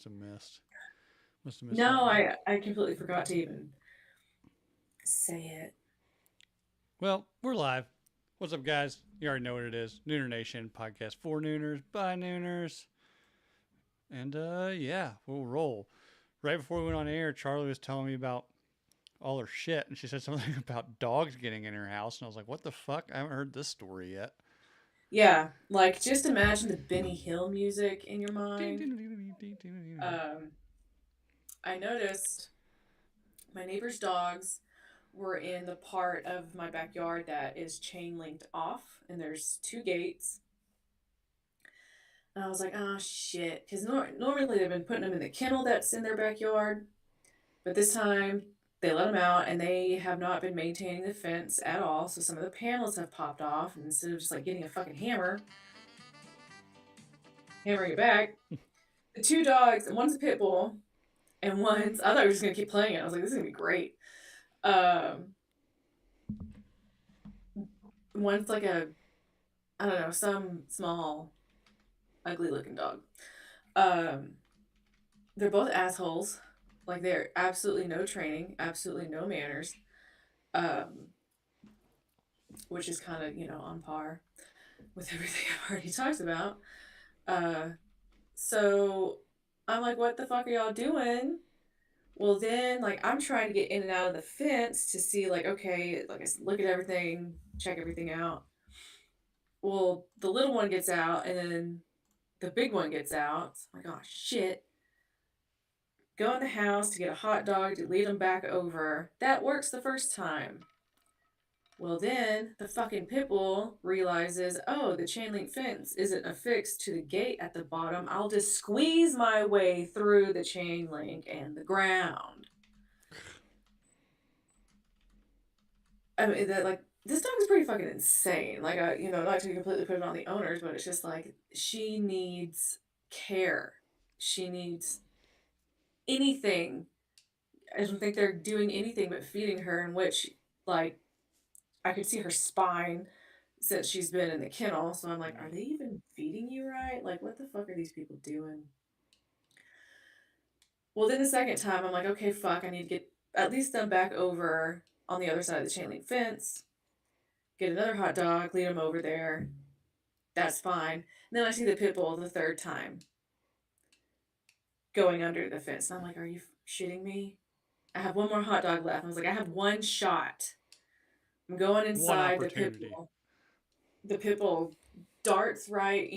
have missed. Must have missed that No, one. I completely forgot to even say it. Well, we're live. What's up, guys? You already know what it is. Nooner Nation podcast for Nooners by Nooners. And yeah, we'll roll. Right before we went on air, Charlie was telling me about all her shit, and she said something about dogs getting in her house, and I was like, "What the fuck? I haven't heard this story yet." Yeah, like just imagine the Benny Hill music in your mind. Um, I noticed my neighbor's dogs were in the part of my backyard that is chain linked off, and there's two gates. And I was like, oh shit, because normally they've been putting them in the kennel that's in their backyard, but this time they let them out, and they have not been maintaining the fence at all. So some of the panels have popped off, and instead of just like getting a fucking hammer, hammering it back, the two dogs, one's a pit bull, and one's I thought we were just gonna keep playing it. I was like, this is gonna be great. Um, one's like a I don't know, some small, ugly looking dog. Um, they're both assholes. Like they're absolutely no training, absolutely no manners. Um, which is kind of on par with everything I've already talked about. Uh, so I'm like, what the fuck are y'all doing? Well, then like I'm trying to get in and out of the fence to see like okay, like look at everything, check everything out. Well, the little one gets out, and then the big one gets out. I'm like, oh shit. Go in the house to get a hot dog to lead them back over. That works the first time. Well, then the fucking pit bull realizes, oh, the chain link fence isn't affixed to the gate at the bottom. I'll just squeeze my way through the chain link and the ground. I mean, that like this dog is pretty fucking insane. Like, not to completely put it on the owners, but it's just like she needs care. She needs anything. I don't think they're doing anything but feeding her, in which, like, I could see her spine since she's been in the kennel. So I'm like, are they even feeding you right? Like, what the fuck are these people doing? Well, then the second time, I'm like, okay, fuck, I need to get at least them back over on the other side of the chain link fence, get another hot dog, lead them over there. That's fine. And then I see the pit bull the third time going under the fence. And I'm like, are you shitting me? I have one more hot dog left. I was like, I have one shot. I'm going One inside the pit opportunity. bull. The pit bull darts right,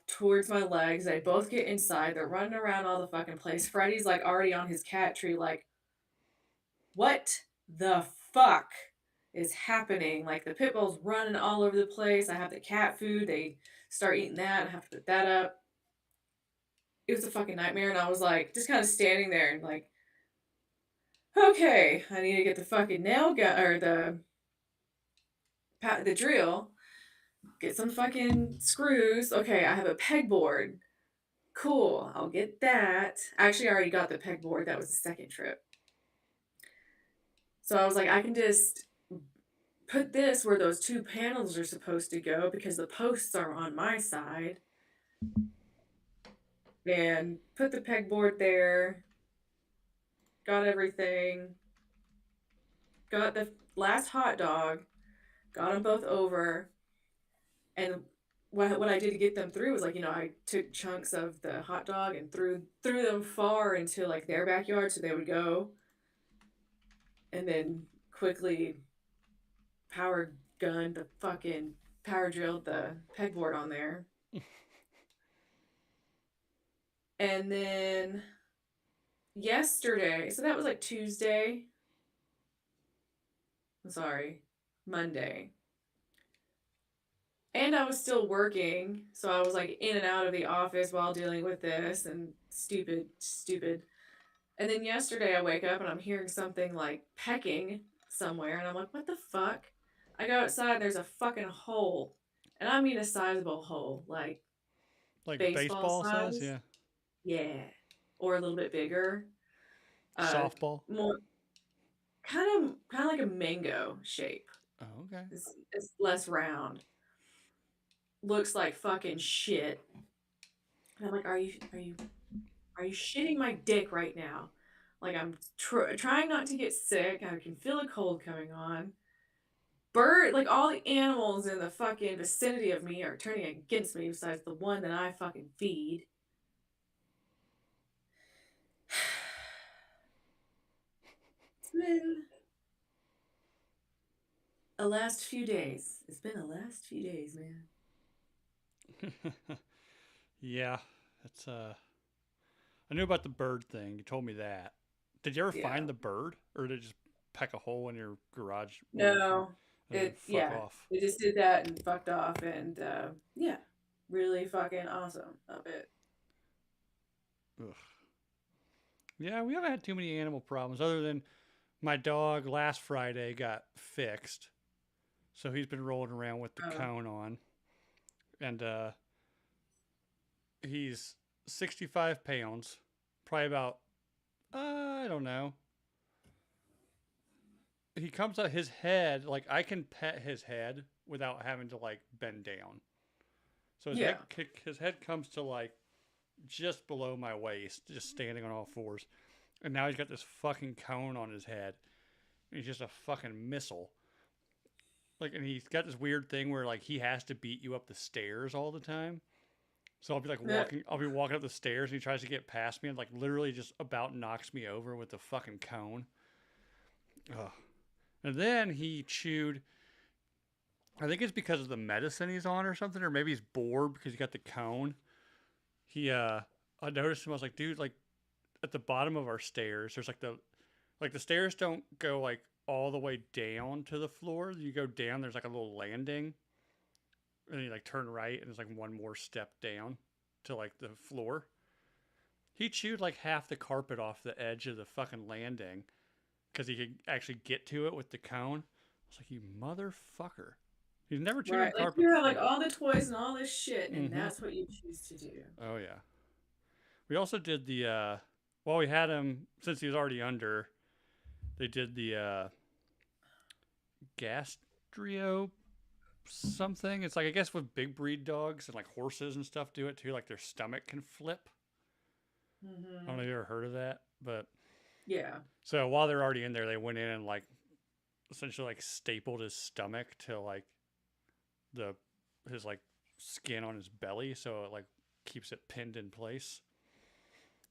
towards my legs. They both get inside. They're running around all the fucking place. Freddy's like already on his cat tree, like, what the fuck is happening? Like the pit bull's running all over the place. I have the cat food. They start eating that. I have to put that up. It was a fucking nightmare. And I was like, just kind of standing there and like, okay, I need to get the fucking nail gun or the drill, get some fucking screws. Okay, I have a pegboard. Cool, I'll get that. Actually, I already got the pegboard. That was the second trip. So I was like, I can just put this where those two panels are supposed to go because the posts are on my side. And put the pegboard there. Got everything. Got the last hot dog. Got them both over. And what I did to get them through was like I took chunks of the hot dog and threw them far into like their backyard so they would go, and then quickly power gunned the fucking power drilled the pegboard on there. And then yesterday, so that was like Tuesday. I'm sorry, Monday. And I was still working, so I was like in and out of the office while dealing with this and stupid. And then yesterday I wake up and I'm hearing something like pecking somewhere, and I'm like, what the fuck? I go outside and there's a fucking hole. And I mean a sizable hole, like Like baseball baseball size? size. Yeah. Yeah. Or a little bit bigger. Uh Softball? more kind of like a mango shape. Oh, okay. It's less round. Looks like fucking shit. And I'm like, Are you shitting my dick right now? Like, I'm trying not to get sick. I can feel a cold coming on. Like, all the animals in the fucking vicinity of me are turning against me besides the one that I fucking feed. It's been a last few days. It's been a last few days, man. Yeah, it's I knew about the bird thing. You told me that. Did you ever Yeah. find the bird, or did it just peck a hole in your garage roof No, and then fuck yeah, off? it just did that and fucked off, and yeah, really fucking awesome of it. Ugh. Yeah, we haven't had too many animal problems other than my dog last Friday got fixed, so he's been rolling around with the Oh, cone on, and he's 65 pounds, probably about I don't know. He comes out his head like I can pet his head without having to like bend down. So yeah, his head comes to like just below my waist, just standing on all fours. And now he's got this fucking cone on his head. He's just a fucking missile. Like, and he's got this weird thing where like he has to beat you up the stairs all the time. So I'll be like yeah, walking, I'll be walking up the stairs and he tries to get past me and like literally just about knocks me over with the fucking cone. Ugh. And then he chewed. I think it's because of the medicine he's on or something, or maybe he's bored because he got the cone. I noticed him. I was like, dude, like at the bottom of our stairs, there's like the stairs don't go like all the way down to the floor. You go down, there's like a little landing, and then you like turn right, and there's like one more step down to like the floor. He chewed like half the carpet off the edge of the fucking landing because he could actually get to it with the cone. I was like, you motherfucker. He's never chewed on right. Like carpet you have like before. all the toys and all this shit, and Mm-hmm. that's what you choose to do. Oh yeah. We also did the while we had him since he was already under, they did the gastrio something. It's like I guess with big breed dogs and like horses and stuff do it too. Like their stomach can flip. I don't Hmm. know if you ever heard of that, but Yeah. so while they're already in there, they went in and like essentially like stapled his stomach to like the his like skin on his belly, so it like keeps it pinned in place.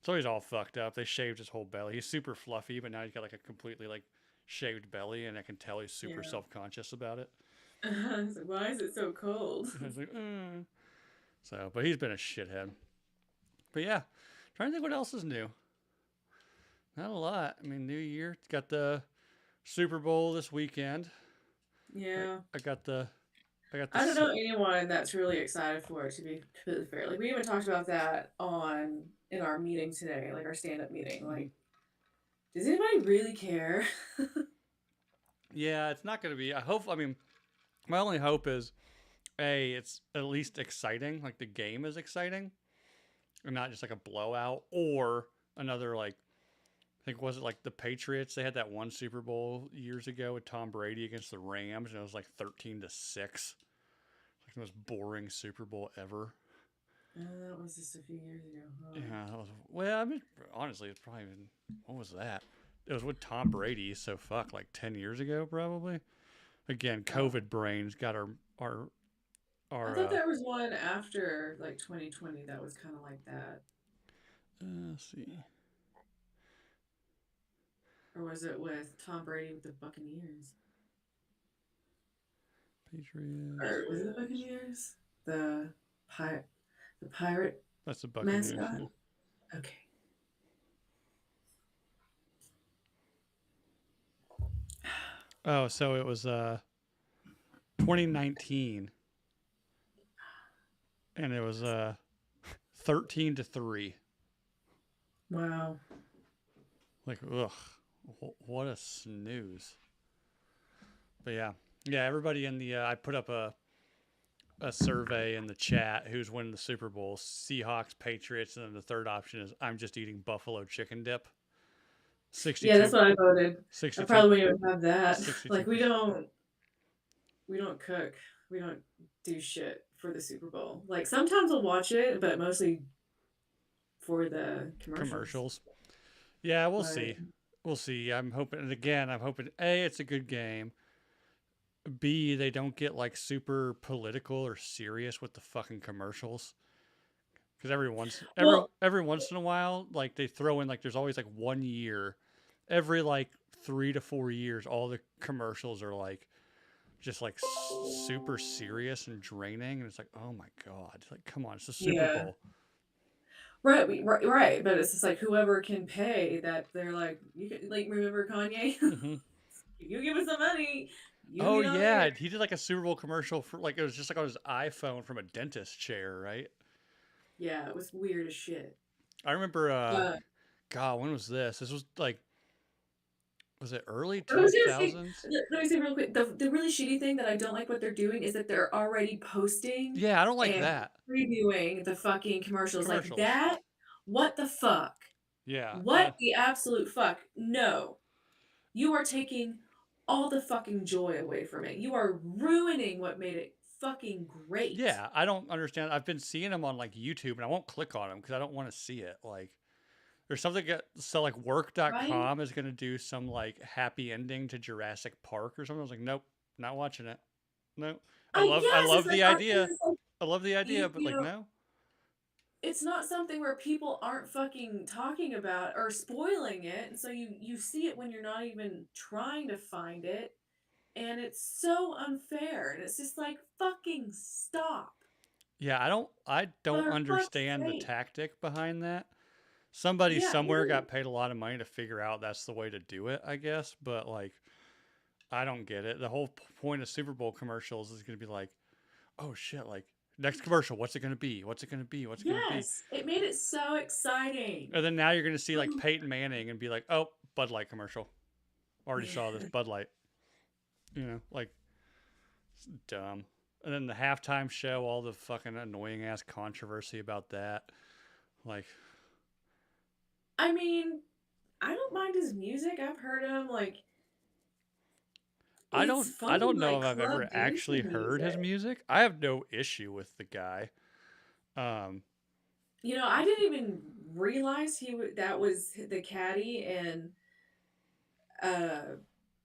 So he's all fucked up. They shaved his whole belly. He's super fluffy, but now he's got like a completely like shaved belly, and I can tell he's super Yeah. self conscious about it. So why is it so cold? I was like, so, but he's been a shithead. But yeah, trying to think what else is new. Not a lot. I mean, New Year. Got the Super Bowl this weekend. Yeah. I got the. I got I don't the. know anyone that's really excited for it, to be completely fair. Like we even talked about that on in our meeting today, like our stand up meeting. Like, does anybody really care? Yeah, it's not going to be. I hope. I mean, my only hope is it's at least exciting. Like the game is exciting, and not just like a blowout or another like I think was it like the Patriots? They had that one Super Bowl years ago with Tom Brady against the Rams, and it was like 13-6. Like the most boring Super Bowl ever. That was just a few years ago. Huh? Yeah, that was well. I mean, honestly, it's probably been what was that? It was with Tom Brady, so fuck, like 10 years ago, probably. Again, Oh. COVID brains got our I our. thought there was one after like 2020 that was kind of like that. Let's see, Or was it with Tom Brady with the Buccaneers? Patriots. Or was it the Buccaneers? The pi- the pirate That's the Buccaneers. mascot? Yeah. Okay. Oh, so it was 2019, and it was 13-3. Wow. Like, ugh, what a snooze. But yeah, yeah. Everybody in the I put up a survey in the chat who's winning the Super Bowl: Seahawks, Patriots, and then the third option is I'm just eating buffalo chicken dip. Yeah, that's 62, what I voted. I 62, probably wouldn't even have that. Like 62%. we don't cook. We don't do shit for the Super Bowl. Like sometimes I'll watch it, but mostly for the commercials. Commercials. Yeah, we'll But see. We'll see. I'm hoping, and again, I'm hoping A, it's a good game. B, they don't get like super political or serious with the fucking commercials. Because well, every once in a while, like they throw in like there's always like 1 year, every like 3 to 4 years, all the commercials are like just like super serious and draining, and it's like, oh my god, like come on, it's the Super yeah. Bowl. Right, right. But it's just like whoever can pay that they're like, you can like remember Kanye? Hmm. You give us some money, you Oh be on there. yeah, he did like a Super Bowl commercial for like it was just like on his iPhone from a dentist chair, right? Yeah, it was weird as shit. I remember. Uh, God, when was this? This was like, was it early I was two gonna say, thousands? let me say real quick, the really shitty thing that I don't like what they're doing is that they're already posting Yeah, I don't like and that. previewing the fucking commercials like Commercials. that. What the fuck? Yeah. What the absolute fuck? No. You are taking all the fucking joy away from it. You are ruining what made it fucking great. Yeah, I don't understand. I've been seeing them on like YouTube, and I won't click on them because I don't want to see it. Like, there's something so like Right? work.com is going to do some like happy ending to Jurassic Park or something. I was like, nope, not watching it. No. I Yes, it's love like, the idea. it's like I love the idea, but you like know, no. it's not something where people aren't fucking talking about or spoiling it, and so you see it when you're not even trying to find it, and it's so unfair, and it's just like fucking stop. Yeah, I don't For fuck's understand the sake. tactic behind that. Somebody Yeah, somewhere got paid a lot of money to figure out that's the way to do it, I guess, but like I don't get it. The whole point of Super Bowl commercials is going to be like, "Oh shit, like next commercial, what's it going to be? What's it going to be? What's it going to be?" yes, it made it so exciting. And then now you're going to see like Peyton Manning and be like, "Oh, Bud Light commercial. Already saw this Bud Light." Like it's dumb. And then the halftime show, all the fucking annoying ass controversy about that. Like, I mean, I don't mind his music. I've heard him like it's I fun don't know like if I've club ever actually dancing heard his music. music. I have no issue with the guy. Um, I didn't even realize that was the caddy and uh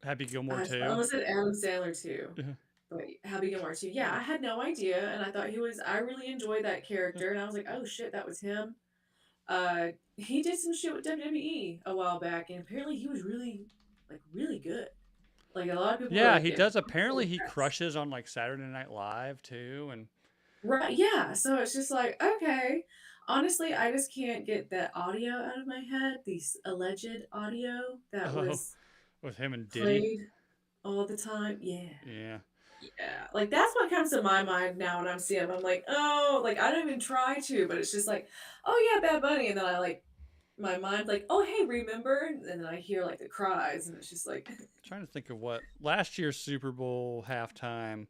Happy Gilmore I too. almost said Adam Sandler too. Yeah. But Happy Gilmore too. Yeah, I had no idea and I thought I really enjoyed that character and I was like, "Oh shit, that was him." He did some shit with WWE a while back and apparently he was really good. Like a lot of people were Yeah, like he does. Apparently, he impressed. crushes on like Saturday Night Live too. And Right, yeah, so it's just like, okay. Honestly, I just can't get that audio out of my head, these alleged audio that oh, was with him and Diddy. played all the time. Yeah. Yeah. Yeah. Like that's what comes to my mind now when I'm seeing him. I'm like, oh, like I don't even try to, but it's just like, oh yeah, Bad Bunny. And then I like my mind's like, oh hey, remember? And then I hear like the cries and it's just like Trying to think of what last year's Super Bowl halftime.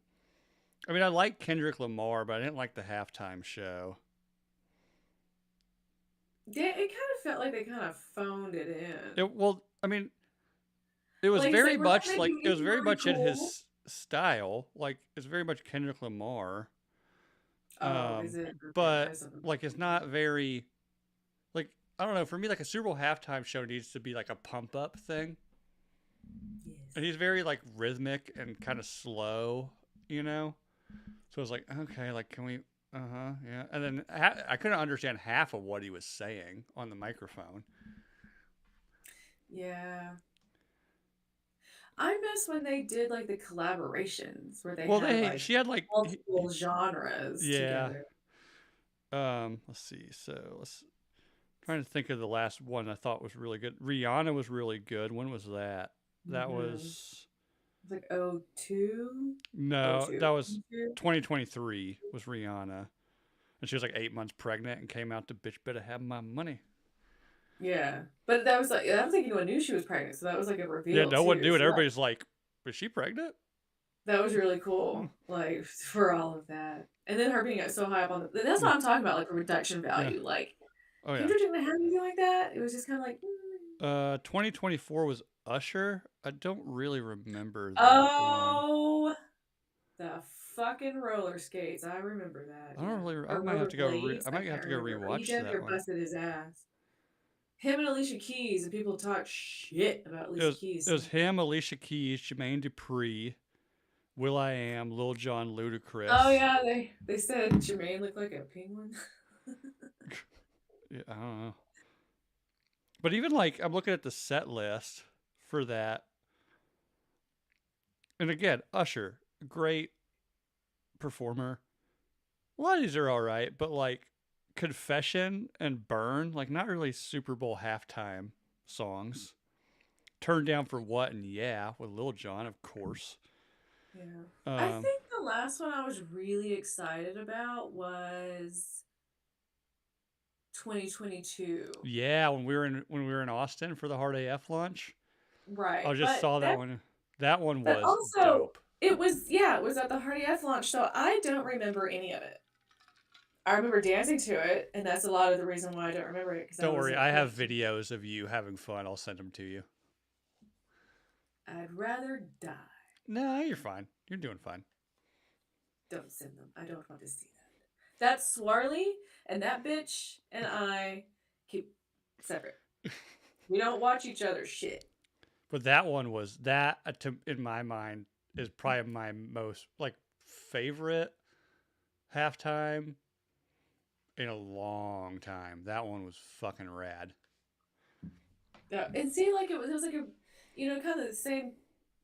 I mean, I like Kendrick Lamar, but I didn't like the halftime show. it kind of felt like they kind of phoned it in. Well, I mean, Like it's like we're gonna it was make you very really much in cool. his style. Like it's very much Kendrick Lamar. Oh, is it? Okay, I But just don't like it's not very like I don't know. For me, like a Super Bowl halftime show needs to be like a pump up thing, Yes. and he's very like rhythmic and kind of slow, you know. So I was like, okay, like can we? Uh huh, yeah. And then I couldn't understand half of what he was saying on the microphone. Yeah. I miss when they did like the collaborations where they Well, had like she had like multiple genres yeah. together. Let's see. So let's trying to think of the last one I thought was really good. Rihanna was really good. When was that? That Mm-hmm. was It's like oh 02? Oh no, that 02. was 2023 was Rihanna, and she was like 8 months pregnant and came out to bitch better have my money. Yeah. But that was like I don't think anyone knew she was pregnant, so that was like a Yeah, reveal no one too. knew it. So Everybody's like, is she pregnant? that was really Hmm. cool. Like for all of that. And then her being so high up on that's Yeah, what I'm talking about, like the production yeah. value. Like Oh yeah. Kendrick didn't have anything like that. It was just kind of like, 2024 was Usher. I don't really remember that one. oh, The fucking roller skates. I remember that. I don't Yeah. really. I Or might have roller to go. blades. I I might have can't to go remember. He rewatch that definitely one. busted his ass. Him and Alicia Keys, and people talk shit about Alicia It Keys. was him, Alicia Keys, Jermaine Dupri, Will I Am, Lil Jon, Ludacris. Oh yeah, they said Jermaine looked like a penguin. Yeah, I don't know. But even like I'm looking at the set list for that, and again, Usher, great performer. A lot of these are all right, but like Confession and Burn, like not really Super Bowl halftime songs. Turned Down for What and Yeah with Lil Jon, of course. Yeah. I Um, think the last one I was really excited about was 2022. yeah, when we were in Austin for the Hard AF lunch, I Right. just saw that one. That one But was also dope. it was at the Hardy F launch, so I don't remember any of it. I remember dancing to it, and that's a lot of the reason why I don't remember it because I Don't worry, wasn't I have paying. videos of you having fun. I'll send them to you. I'd rather die. No, you're fine. You're doing fine. Don't send them. I don't want to see that. That Swarley and that bitch and I keep separate. We don't watch each other's shit. But that one was that in my mind is probably my most like favorite halftime in a long time. That one was fucking rad. Yeah, it seemed like it was like a, kind of the same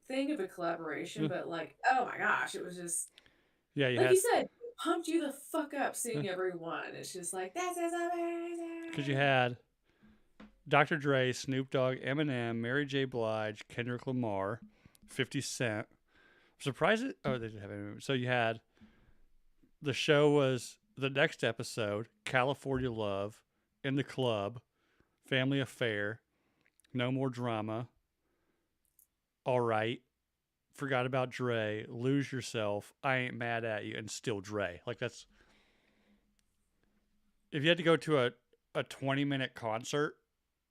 thing of a collaboration, but like, oh my gosh, it was just Yeah, you like had you said, pumped you the fuck up seeing everyone. It's just like this is amazing. because you had Dr. Dre, Snoop Dogg, Eminem, Mary J. Blige, Kendrick Lamar, 50 Cent. I'm surprised it. Oh, they didn't have Eminem. So you had the show was the next episode, California Love, In the Club, Family Affair, No More Drama, All Right, Forgot About Dre, Lose Yourself, I Ain't Mad at You, and Still Dre. Like that's if you had to go to a 20-minute concert,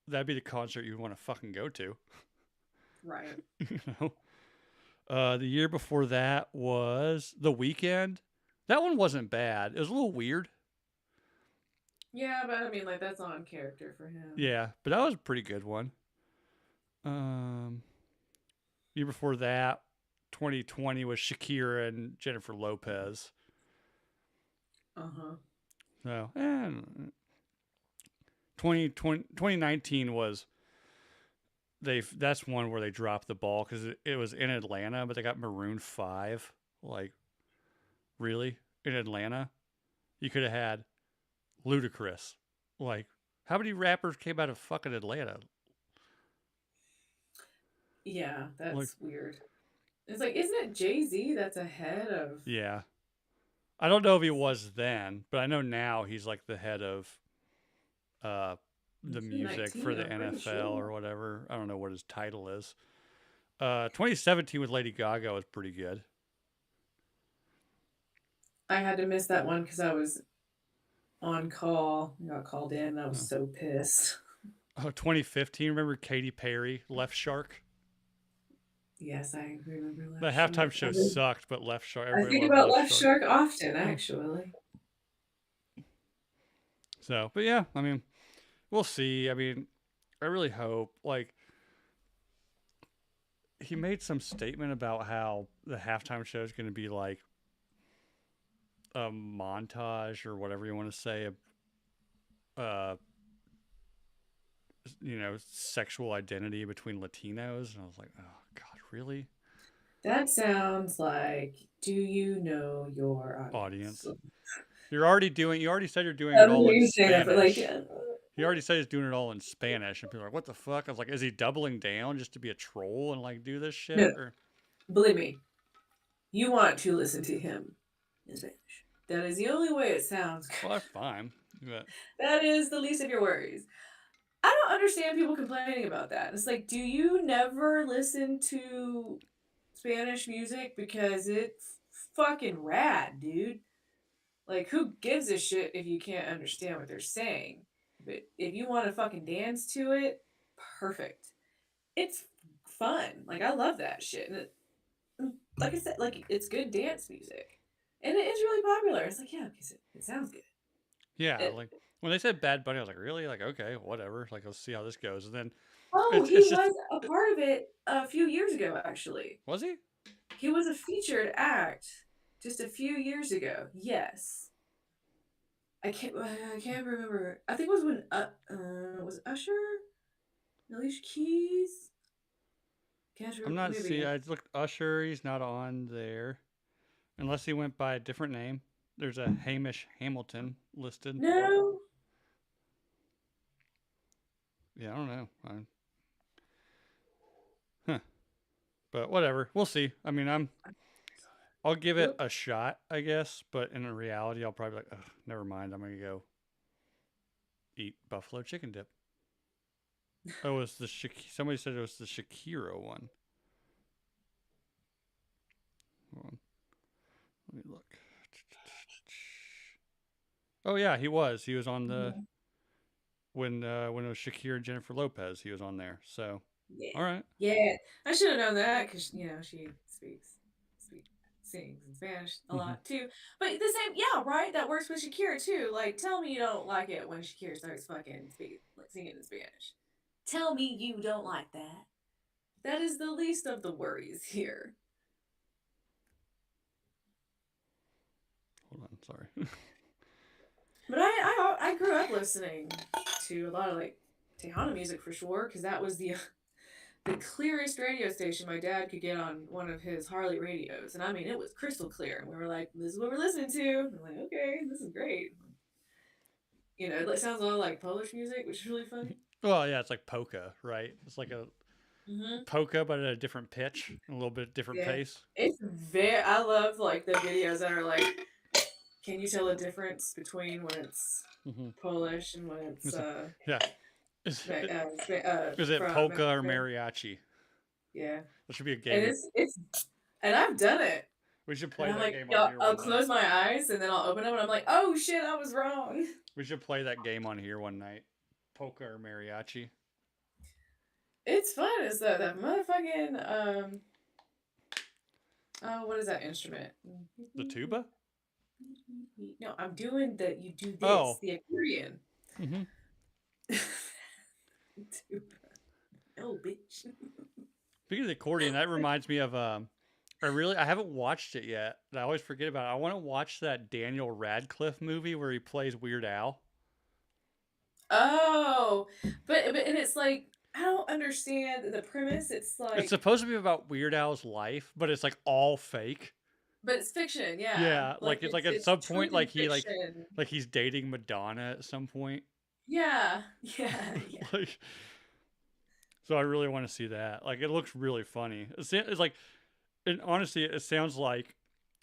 that'd be the concert you want to fucking go to. Right. You know? The year before that was The Weeknd. That one wasn't bad. It was a little weird. Yeah, but I mean, like that's on character for him. Yeah, but that was a pretty good one. Um, year before that, 2020 was Shakira and Jennifer Lopez. So, 2019 was that's one where they dropped the ball because it was in Atlanta, but they got Maroon 5. Like, really? In Atlanta? You could have had Ludacris. Like, how many rappers came out of fucking Atlanta? Yeah, that's Like, weird. It's like, isn't it Jay-Z that's ahead of? yeah. I don't know if he was then, but I know now he's like the head of the music for the 19, I'm pretty NFL sure. or whatever. I don't know what his title is. 2017 with Lady Gaga was pretty good. I had to miss that one because I was on call. I got called in, and I was so pissed. Oh, 2015. Remember Katy Perry, Left Shark? Yes, I remember The Left halftime Shark. show sucked, but Left Shark. I Everybody think loved about Left Left Shark. Shark often, actually. So, but yeah, I mean, we'll see. I mean, I really hope like he made some statement about how the halftime show is going to be like a montage or whatever you want to say of sexual identity between Latinos, and I was like, oh god, really? That sounds like, do you know your audience? Audience, you already said you're doing I it don't all hear in you say that, but like, Spanish. He already said he's doing it all in Spanish, and people are like, what the fuck? I was like, is he doubling down just to be a troll and like do this shit? no, Or believe me, you want to listen to him in Spanish. That is the only way it sounds good. well, that's fine. But That is the least of your worries. I don't understand people complaining about that. It's like, do you never listen to Spanish music because it's fucking rad, dude? Like, who gives a shit if you can't understand what they're saying? But if you want to fucking dance to it, perfect. It's fun. Like, I love that shit. And like I said, like it's good dance music, and it is really popular. It's like, yeah, because it sounds good. Yeah, It, like when they said Bad Bunny, I was like, really? Like, okay, whatever. Like, let's see how this goes. And then oh, it's he it's just was a part of it a few years ago. Actually, was he? he was a featured act just a few years ago. Yes, I can't remember. I think it was when was Usher, Alicia Keys. Can't I'm remember. not see. Maybe I looked Usher. He's not on there unless he went by a different name. There's a Hamish Hamilton listed. no. Yeah, I don't know. Huh. But whatever. We'll see. I mean, I'll give it Whoop. a shot, I guess. But in reality, I'll probably be like, ugh, never mind. I'm gonna go eat buffalo chicken dip. Oh, it was the somebody said it was the Shakira one. Hold on. Let me look. Oh yeah, he was. He was on the Mhm. when it was Shakira and Jennifer Lopez. He was on there. So Yeah, all right. yeah. I should have known that because she speak, sings in Spanish a Mm-hmm. lot too. But the same, yeah, right. That works with Shakira too. Like, tell me you don't like it when Shakira starts fucking like singing in Spanish. Tell me you don't like that. That is the least of the worries here. Hold on. Sorry. But I grew up listening to a lot of like Tejano music for sure because that was the clearest radio station my dad could get on one of his Harley radios. And I mean, it was crystal clear. And we were like, this is what we're listening to. And I'm like, okay, this is great. You know, it sounds a lot like Polish music, which is really funny. Well, yeah, it's like polka, right? It's like a Mm-hmm. polka, but at a different pitch, a little bit different Yeah. pace. I love like the videos that are like, can you tell the difference between when it's Mm-hmm. Polish and when it's Yeah. Is it, is it from polka or Mexico? mariachi? Yeah. That should be a And game. and I've done it. We should And play I'm that like, game on yeah, here I'll one night. close my eyes and then I'll open them and I'm like, oh shit, I was wrong. We should play that game on here one night. Polka or mariachi? It's fun. It's that motherfucking oh, what is that instrument? The tuba? No, I'm doing the you do this, Oh. the accordion. Mm-hmm. No, bitch. Speaking of the accordion, that reminds me of I haven't watched it yet. I always forget about it. I want to watch that Daniel Radcliffe movie where he plays Weird Al. Oh, but and it's like I don't understand the premise. It's It's like, supposed to be about Weird Al's life, but it's like all fake. but it's fiction, yeah. Yeah, Like like it's like at it's some point truly like he fiction. like he's dating Madonna at some point. Yeah, yeah, yeah. Like so I really want to see that. Like it looks really funny. It's like and honestly it sounds like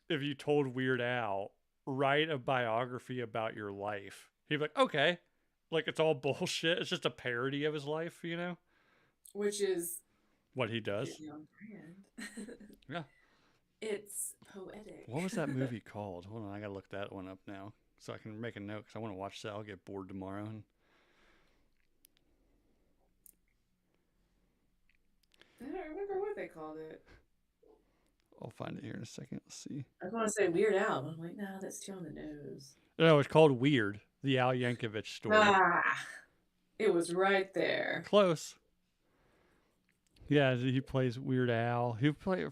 if you told Weird Al write a biography about your life. He'd be like, "Okay." Like it's all bullshit. It's just a parody of his life, you know? Which is What he does. pretty on brand. Yeah. It's poetic. What was that movie called? Hold on, I gotta look that one up now so I can make a note because I want to watch that. I'll get bored tomorrow. And I don't remember what they called it. I'll find it here in a second. Let's see. I want to say Weird Al, but I'm like, no, that's too on the nose. No, it's called Weird, the Al Yankovic story. Ah, it was right there. Close. Yeah, he plays Weird Al. Who played?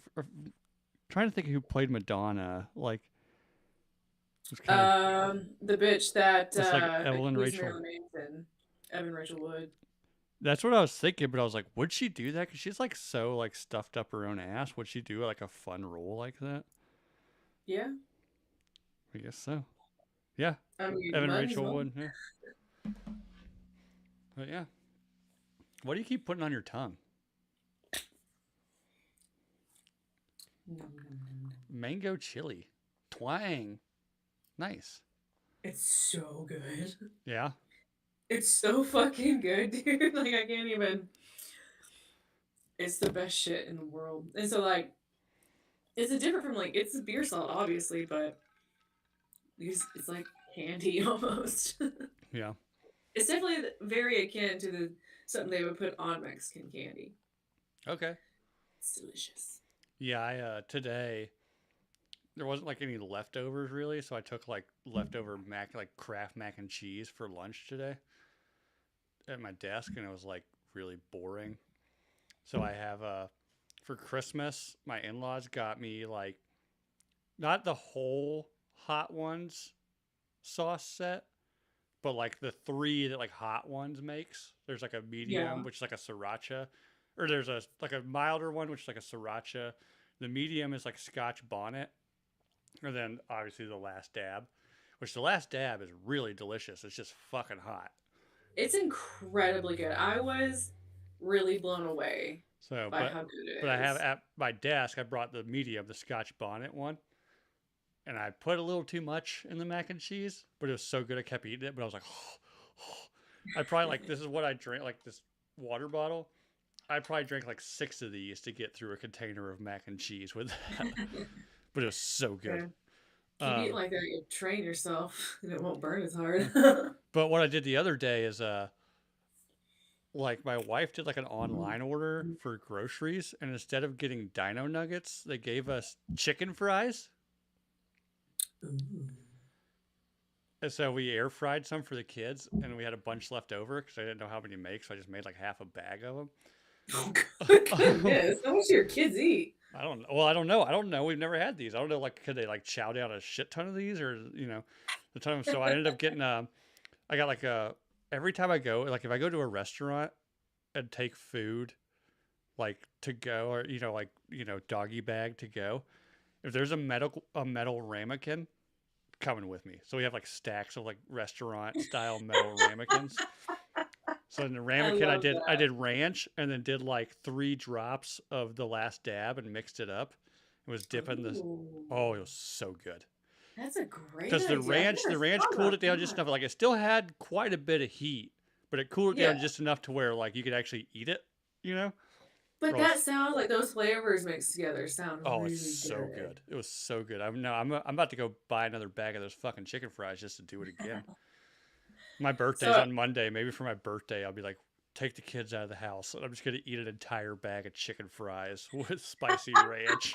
Trying to think of who played Madonna. Like, it's kind of The bitch that it's like Evelyn accused Rachel. Marilyn Manson, Evan Rachel Wood. That's what I was thinking, but I was like, would she do that? Because she's like so like stuffed up her own ass. Would she do like a fun role like that? Yeah, I guess so. Yeah, I mean, Evan might as Rachel well. Wood. Yeah, but yeah. What do you keep putting on your tongue? Nom, nom, nom, nom. Mango chili, twang, nice. It's so good. Yeah. It's so fucking good, dude. Like I can't even. It's the best shit in the world. And so like, it's a different from like it's a beer salt, obviously, but it's like candy almost. Yeah. It's definitely very akin to the something they would put on Mexican candy. Okay. It's delicious. Yeah, I today there wasn't like any leftovers really, so I took like leftover like Kraft mac and cheese for lunch today at my desk, and it was like really boring. So I have for Christmas, my in-laws got me like not the whole Hot Ones sauce set, but like the three that like Hot Ones makes. There's like a medium, Yeah. which is like a sriracha, or there's a like a milder one, which is like a sriracha. The medium is like Scotch bonnet, and then obviously the last dab, which the last dab is really delicious. It's just fucking hot. It's incredibly good. I was really blown away So, by how good but it I have is. at my desk. I brought the medium, the Scotch bonnet one, and I put a little too much in the mac and cheese, but it was so good I kept eating it. But I was like, I probably like this is what I drink like this water bottle. I probably drank like six of these to get through a container of mac and cheese with that, but it was so good. Yeah. Keep eating Um, like that, you'll train yourself and it won't burn as hard. but what I did the other day is like my wife did like an online order for groceries, and instead of getting Dino Nuggets, they gave us chicken fries. Ooh. And so we air fried some for the kids, and we had a bunch left over because I didn't know how many to make, so I just made like half a bag of Oh, them. goodness. How much do your kids eat? I don't know. Well, I don't know. I don't know. We've never had these. I don't know. Like, could they like chow down a shit ton of these, or the ton of? So I ended up getting. I got like a every time I go, like if I go to a restaurant and take food, like to go, or like doggy bag to go. If there's a metal ramekin coming with me, so we have like stacks of like restaurant style metal ramekins. So in the I ramekin, I love did I that. did ranch and then did like 3 drops of the last dab and mixed it up. It was dipping this. Ooh. Oh, it was so good That's a great because the idea. I've ranch never the ranch thought cooled about it down just that. enough. Like it still had quite a bit of heat, but it cooled it Yeah. down just enough to where like you could actually eat it. You know. But Or else, that sounds like those flavors mixed together sound oh, it's really so good. good. It was so good. I'm about to go buy another bag of those fucking chicken fries just to do it again. My birthday's So on Monday. Maybe for my birthday, I'll be like, take the kids out of the house, and I'm just gonna eat an entire bag of chicken fries with spicy ranch.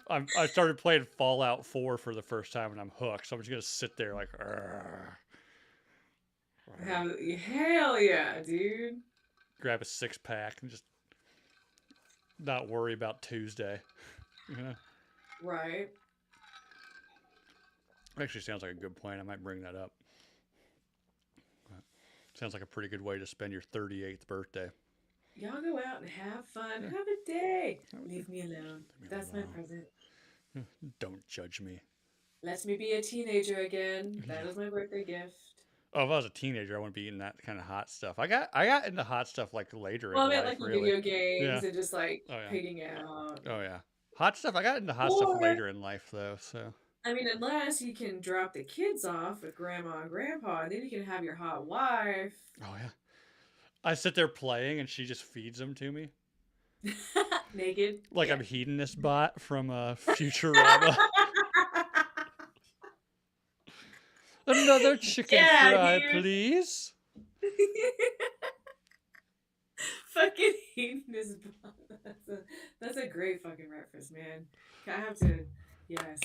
I started playing Fallout 4 for the first time, and I'm hooked. So I'm just gonna sit there like, "Arr, arr." hell yeah, dude. Grab a 6 pack and just not worry about Tuesday. You know, Right. actually sounds like a good plan. I might bring that up. Sounds like a pretty good way to spend your 38th birthday. Y'all go out and have fun. Yeah, Have a day. leave Leave me alone. me That's my alone. present. Don't judge me. Let me be a teenager again. That Yeah. is my birthday gift. Oh, if I was a teenager, I wouldn't be eating that kind of hot stuff. I got into hot stuff like later Well, in I meant life, like the really. video Yeah. games and just like Oh yeah. pigging out. Oh yeah. Hot stuff. I got into hot stuff Or, later in life though. So. I mean, unless you can drop the kids off with grandma and grandpa, and then you can have your hot wife Oh yeah. I sit there playing, and she just feeds them to me naked. like Yeah. I'm hedonist bot from Futurama. Another chicken Yeah, fry, dude. please. Fucking hedonist bot. That's a great fucking reference, man. I have to. Yes,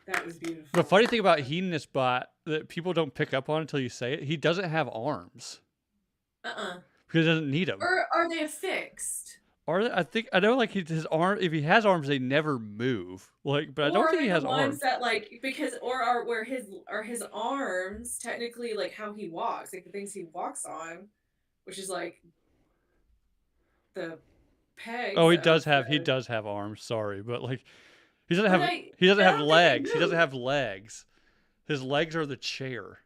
that was The beautiful. funny thing about hedonist bot that people don't pick up on until you say it, he doesn't have arms Uh-uh. because he doesn't need them. Or are they fixed? Or I know like his arm. If he has arms, they never move. Like, but I Or don't are think he they the has ones arms. that like because or are his arms technically like how he walks, like the things he walks on, which is like the Oh, pegs he of does have the arms. Sorry, but like he doesn't but have I he doesn't I have don't think they legs. He doesn't move. have legs. His legs are the chair.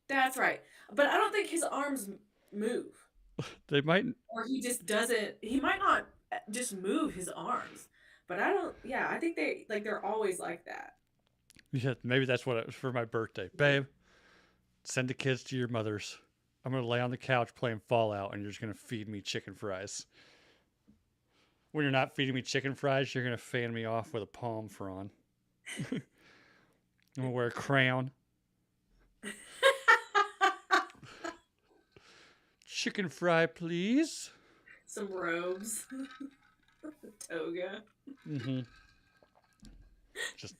That's right. But I don't think his arms move. They might. Or he just doesn't he might not just move his arms. But I don't yeah, I think they're always like that. Yeah, maybe that's what it was for my birthday, babe. Send the kids to your mother's. I'm gonna lay on the couch playing Fallout, and you're just gonna feed me chicken fries. When you're not feeding me chicken fries, you're gonna fan me off with a palm frond. I'm gonna wear a crown. chicken fry, please. Some robes. Toga. Mm-hmm. Just,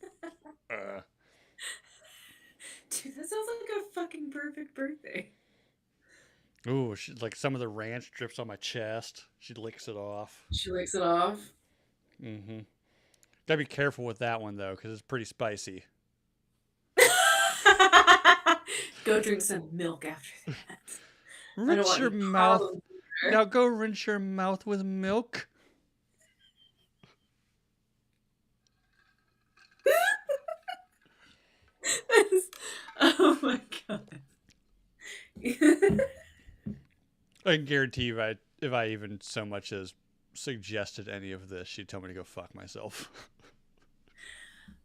Dude, that sounds like a fucking perfect birthday. ooh, she, like some of the ranch drips on my chest. She licks it off. She licks it off. Mm-hmm. Gotta be careful with that one, though, because it's pretty spicy. Go drink some milk after that. I don't Rinse want your any mouth. problems Now go rinse your mouth with milk. Oh my god. I can guarantee you, if I even so much as suggested any of this, she'd tell me to go fuck myself.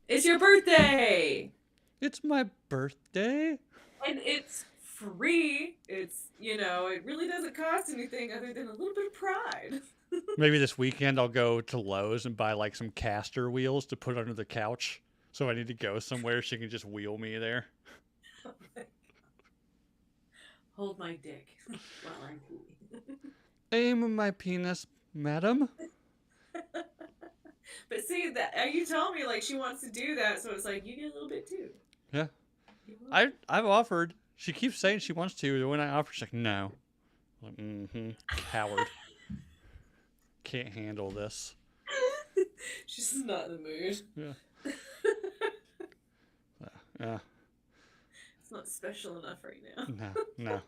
It's your birthday! It's my birthday. And it's free. It's, it really doesn't cost anything other than a little bit of pride. Maybe this weekend I'll go to Lowe's and buy like some caster wheels to put under the couch. So if I need to go somewhere, she can just wheel me there. Oh my God. Hold my dick while I'm pooing. Aim my penis, madam. But see, that you tell me like she wants to do that, so it's like you get a little bit too. Yeah. I've offered. She keeps saying she wants to. When I offer, she's like, no. I'm like, mm-hmm. Coward. Can't handle this. She's just not in the mood. Yeah. Yeah. It's not special enough right now. No.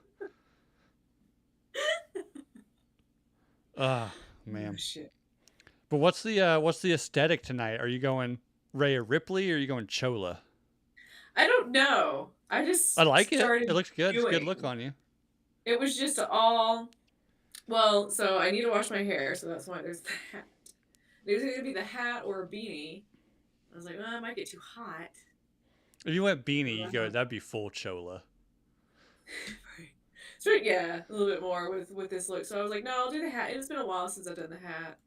Ah, man. Oh, shit. But what's the aesthetic tonight? Are you going Rhea Ripley or are you going Chola? I don't know. I just I like it. started It looks good. It's a good doing- look on you. It was just all. Well, so I need to wash my hair, so that's why there's the hat. It was either be the hat or a beanie. I was like, well, it might get too hot. If you went beanie, you go, that'd be full Chola. So yeah, a little bit more with this look. So I was like, no, I'll do the hat. It's been a while since I've done the hat.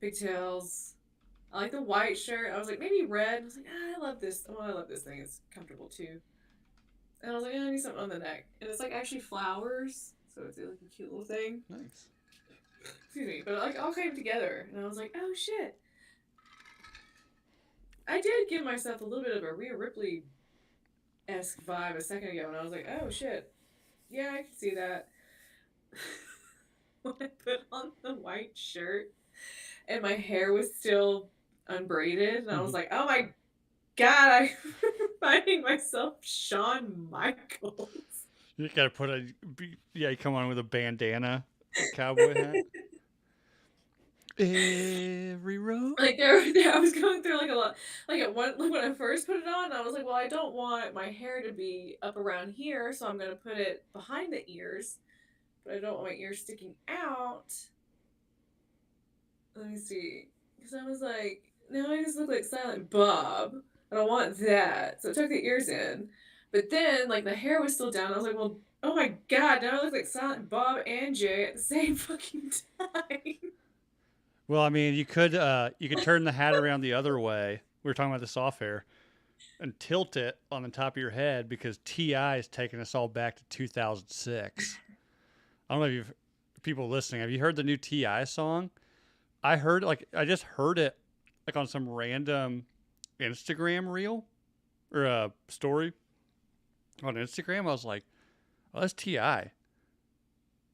Pigtails. I like the white shirt. I was like, maybe red. I was like, I love this. Oh, I love this thing. It's comfortable too. And I was like, I need something on the neck. And it's like actually flowers. So it's like a cute little thing. Nice. Excuse me. But like all came together. And I was like, oh shit. I did give myself a little bit of a Rhea Ripley-esque vibe a second ago. And I was like, oh shit. Yeah, I can see that. When I put on the white shirt and my hair was still unbraided, and I was like, oh my god, I'm finding myself Shawn Michaels. You gotta put you come on with a bandana, a cowboy hat. Every road. Like there, I was going through like a lot. Like when I first put it on, I was like, well, I don't want my hair to be up around here, so I'm gonna put it behind the ears, but I don't want my ears sticking out. Let me see, because I was like, now I just look like Silent Bob. I don't want that, so I took the ears in, but then like the hair was still down. I was like, well, oh my god, now I look like Silent Bob and Jay at the same fucking time. Well, I mean, you could turn the hat around the other way. We were talking about this off air, and tilt it on the top of your head because T.I. is taking us all back to 2006. I don't know if you've people listening. Have you heard the new T.I. song? I just heard it like on some random Instagram reel or a story on Instagram. I was like, oh, that's T.I.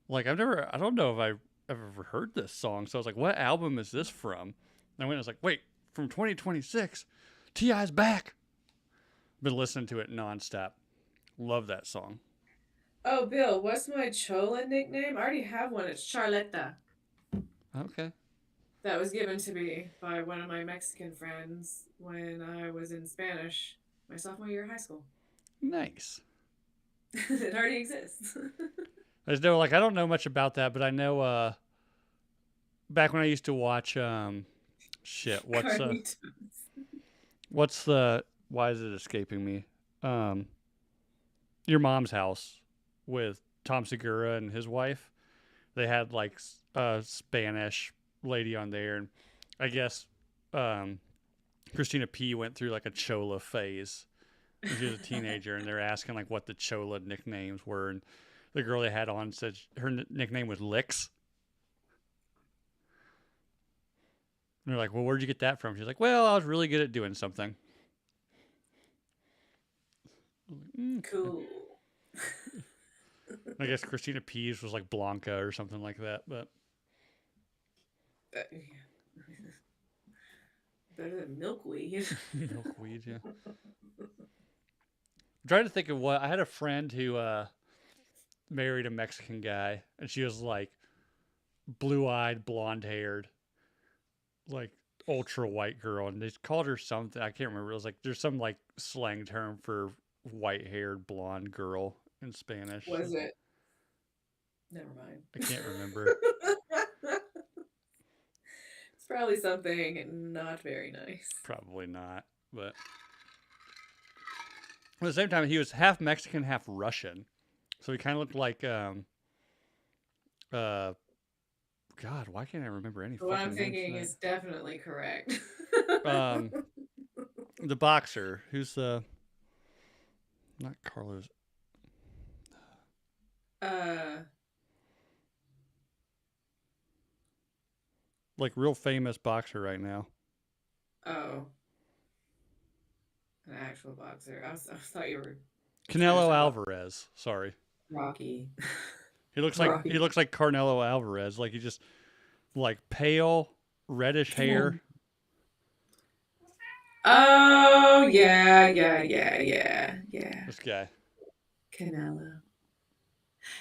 Like I don't know if I've ever heard this song. So I was like, what album is this from? And I was like, wait, from 2026, T.I.'s back. Been listening to it nonstop. Love that song. Oh, Bill, what's my Chola nickname? I already have one. It's Charletta. Okay. That was given to me by one of my Mexican friends when I was in Spanish my sophomore year of high school. Nice. It already exists. I just know, I don't know much about that, but I know, back when I used to watch, why is it escaping me? Your Mom's House with Tom Segura and his wife. They had like a Spanish lady on there, and I guess Christina P went through like a Chola phase when she was a teenager, and they're asking like what the Chola nicknames were, and the girl they had on said her nickname was Licks. And they're like, well, where'd you get that from? She's like, well, I was really good at doing something. Cool. I guess Christina Pease was like Blanca or something like that, but Yeah. Better than milkweed. milkweed, yeah. I'm trying to think of what I had a friend who married a Mexican guy, and she was like blue-eyed, blonde-haired, like ultra white girl, and they called her something I can't remember. It was like there's some like slang term for white-haired blonde girl in Spanish. Was it? Never mind. I can't remember. It's probably something not very nice. Probably not, but at the same time, he was half Mexican, half Russian, so he kind of looked like God, why can't I remember any? What I'm fucking thinking names is definitely correct. the boxer who's not Carlos. Like real famous boxer right now. Oh. An actual boxer. I thought you were Canelo Alvarez. Sorry. Rocky. He looks Rocky. like Canelo Alvarez. Like he just like pale, reddish hair. Oh yeah. This guy. Canelo.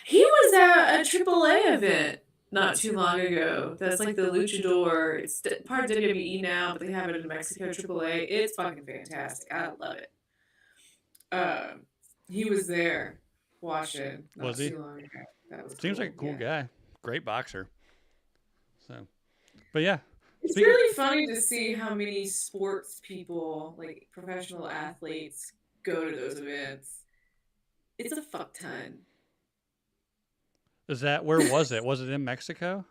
He was at a AAA event not too long ago. That's like the Luchador. It's part of WWE now, but they have it in Mexico AAA. It's fucking fantastic. I love it. He was there watching not Was he? too long ago. That was Seems cool. like a cool guy. Great boxer. So, but yeah. It's really funny to see how many sports people, like professional athletes, go to those events. It's a fuck ton. Is that where was it? Was it in Mexico?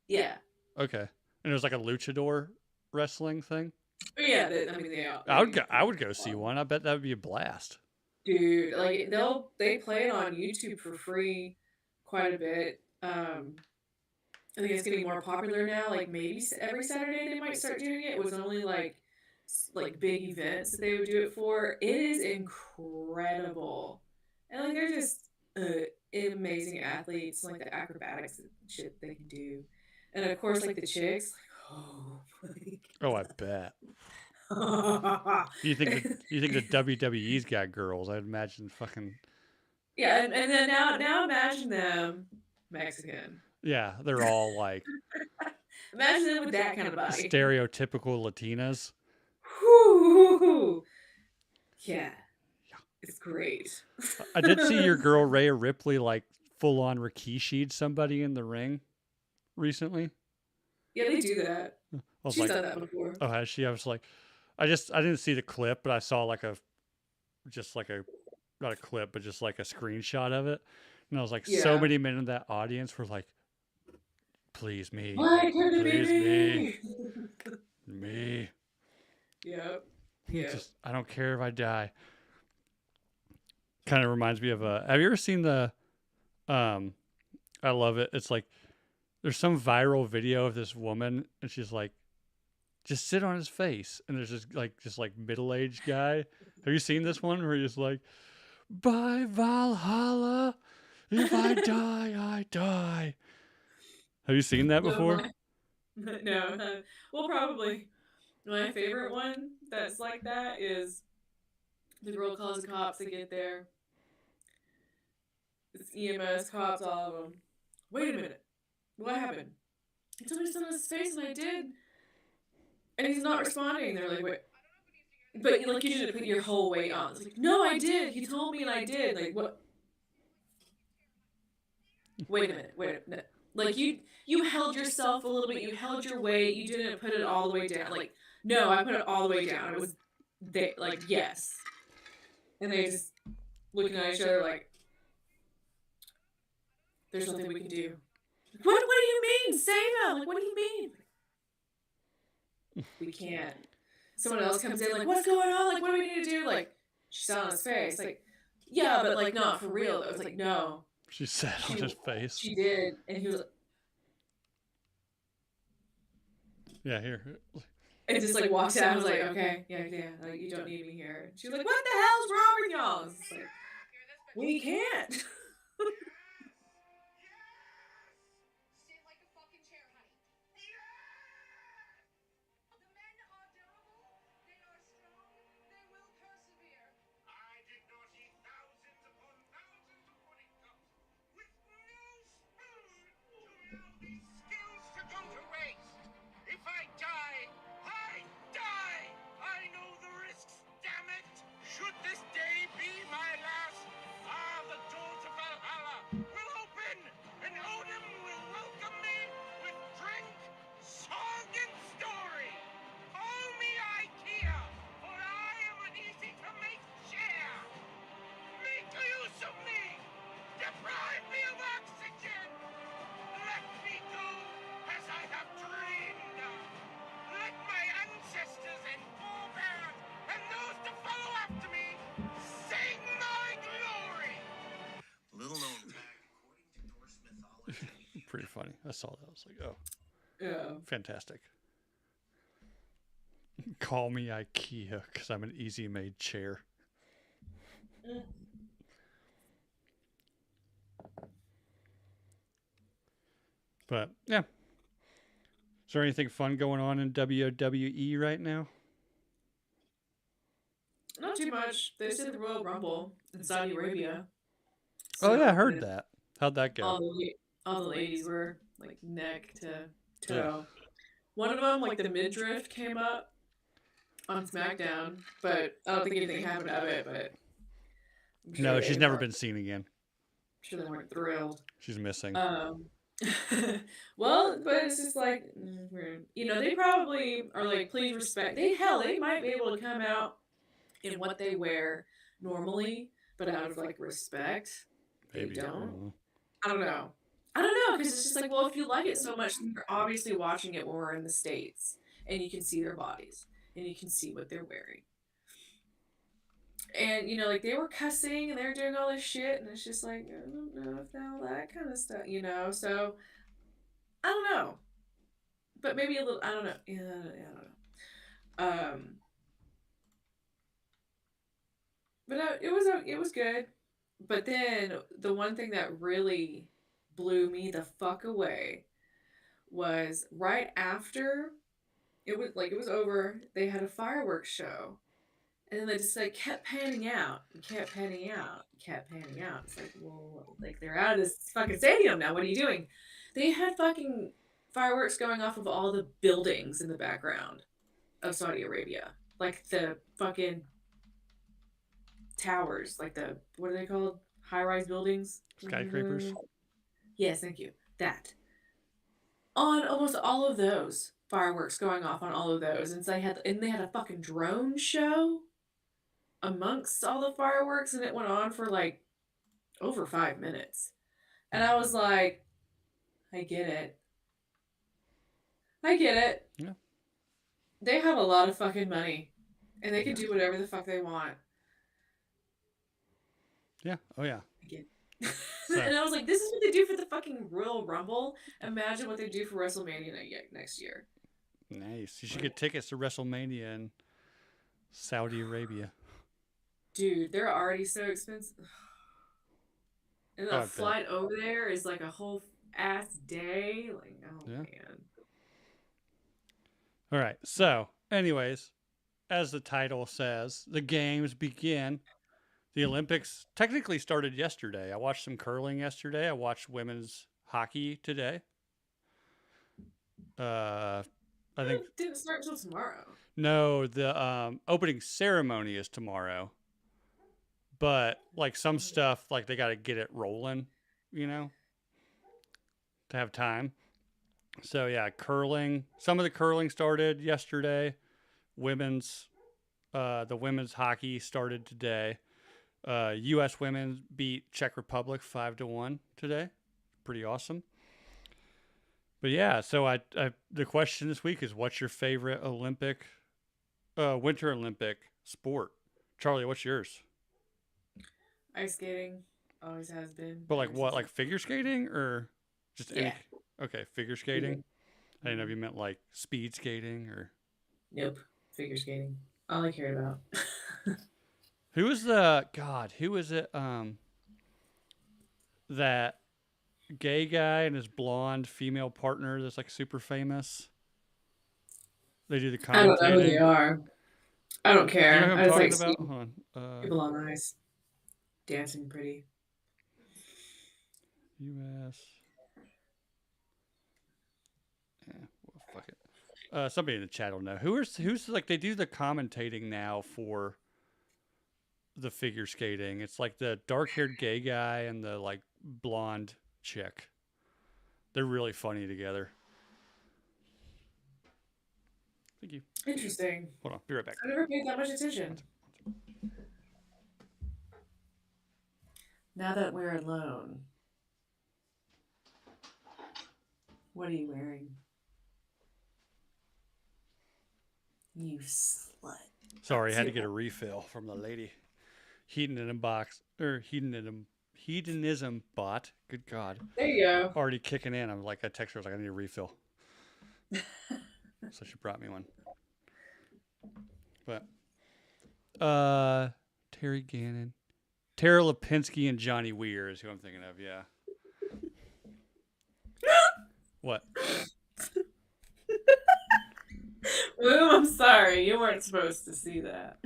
Yeah. Okay. And it was like a luchador wrestling thing. Yeah, I mean they are. I would go see one. I bet that would be a blast. Dude, like they play it on YouTube for free quite a bit. I think it's getting more popular now. Like maybe every Saturday they might start doing it. It was only like big events that they would do it for. It is incredible, and like they're just amazing athletes. Like the acrobatics and shit they can do, and of course like the chicks. Oh, I bet. You think the WWE's got girls? I'd imagine fucking. Yeah, and then now imagine them Mexican. Yeah, they're all like. Imagine them with that kind of body. Stereotypical Latinas. Whew. Yeah. It's great. I did see your girl Rhea Ripley like full on Rikishi'd somebody in the ring recently. Yeah, they do that. She's done that before. Oh, has she? I was like, I didn't see the clip, but I saw like not a clip, but just like a screenshot of it. And I was like, so many men in that audience were like, please me. Please me. Yep. I don't care if I die. Kind of reminds me of have you ever seen the I love it. It's like there's some viral video of this woman and she's like, just sit on his face, and there's this like middle-aged guy. Have you seen this one where he's like, bye Valhalla, if I die I die? Have you seen that before? No. Well, probably. My favorite one that's like that is the girl calls the cops to get there. It's EMS, cops, all of them. Wait a minute. What happened? He told me to sit on his face, and I did. And he's not responding. They're like, wait. But like, you didn't put your whole weight on. It's like, no, I did. He told me, and I did. Like, what? Wait a minute. Like, you held yourself a little bit. You held your weight. You didn't put it all the way down. Like, no, I put it all the way down. It was, like, yes. And they just looking at each other like, there's nothing we can do. What do you mean? Say that. Like, what do you mean? We can't. Someone else comes in like, what's going on? Like, what do we need to do? Like, she's on his face. Like, yeah, but like not for real. It was like, no. She sat on his face. She did, and he was. Yeah, here. And just like walks out. I was like, okay, yeah, like you don't need me here. She was like, what the hell's wrong with y'all? I was just like, we can't. Stand like a fucking chair, honey. The men are durable, they are strong, they will persevere. I did not eat thousands upon thousands of pudding cups with no spoon to allow these skills to go to waste. If I die, I die. I know the risks, damn it. Should this day be my last, the door to Valhalla will open, and Odin will welcome me with drink, song, and story. Call me IKEA, for I am an easy-to-make chair. Make use of me. Deprive me of oxygen. Let me go as I have dreamed. Let my ancestors and forebears and those to follow after me sing my glory. Little known fact, according to Norse mythology. Pretty funny. I saw that. I was like, oh, Yeah. fantastic. Call me IKEA because I'm an easy made chair. But yeah. Is there anything fun going on in WWE right now? Not too much. They said the Royal Rumble in Saudi Arabia. Oh yeah, I So, heard that. How'd that go? all the ladies were like neck to toe. One of them, like the midriff, came up on SmackDown, but I don't think anything happened of it. But I'm sure No, they she's never weren't- been seen again. I'm sure they weren't thrilled. She's missing. Well, but it's just like, you know, they probably are like, please respect. They might be able to come out in what they wear normally, but out of like respect, they Maybe. don't. I don't know. Because it's just like, well, if you like it so much, then you're obviously watching it when we're in the States, and you can see their bodies, and you can see what they're wearing. And, you know, like, they were cussing, and they were doing all this shit, and it's just like, I don't know if all that kind of stuff, you know? So, I don't know. But maybe a little, I don't know. Yeah, I don't know. But it was good. But then the one thing that really blew me the fuck away was right after it was over, they had a fireworks show. And then they just like kept panning out and kept panning out and kept panning out. It's like, well, like they're out of this fucking stadium now. What are you doing? They had fucking fireworks going off of all the buildings in the background of Saudi Arabia. Like the fucking towers, like the, what are they called? High-rise buildings? Skyscrapers? Yes, thank you. That. On almost all of those, fireworks going off on all of those. And so they had a fucking drone show amongst all the fireworks, and it went on for like over 5 minutes. And I was like, I get it. Yeah. They have a lot of fucking money, and they can do whatever the fuck they want. Yeah. Oh yeah. Again. So- And I was like, this is what they do for the fucking Royal Rumble. Imagine what they do for WrestleMania next year. Nice. You should get tickets to WrestleMania in Saudi Arabia. Dude, they're already so expensive. And I the bet. flight over there is like a whole ass day. Like, oh Yeah. man. All right. So, anyways, as the title says, the games begin. The Olympics technically started yesterday. I watched some curling yesterday. I watched women's hockey today. I think It didn't start until tomorrow. no, the opening ceremony is tomorrow. But like some stuff, like they got to get it rolling, you know, to have time. So yeah, curling. Some of the curling started yesterday. The women's hockey started today. U.S. women beat Czech Republic 5-1 today. Pretty awesome. But yeah, so I the question this week is, what's your favorite Winter Olympic sport? Charlie, what's yours? Ice skating. Always has been. But like ever what? since Like figure skating or just any? Yeah. Okay, figure skating. I didn't know if you meant like speed skating or Nope. Figure skating. All I cared about. who was the God? Who was it? That gay guy and his blonde female partner that's like super famous. They do the I don't know who they commentating. are. I don't Do you know care. who I'm I just talking like about? seeing Hold on. people on ice dancing pretty. U.S. Yeah, well, fuck it. Somebody in the chat will know. Who's like they do the commentating now for the figure skating. It's like the dark-haired gay guy and the like blonde chick. They're really funny together. Thank you. Interesting. Hold on, be right back. I never paid that much attention. Now that we're alone, what are you wearing? You slut. Sorry, I had to get a refill from the lady. Hedonism bot. Good God. There you go. Already kicking in. I'm like, I text her, I was like, I need a refill. So she brought me one. But Terry Gannon. Tara Lipinski and Johnny Weir is who I'm thinking of, yeah. What? Woo, I'm sorry. You weren't supposed to see that.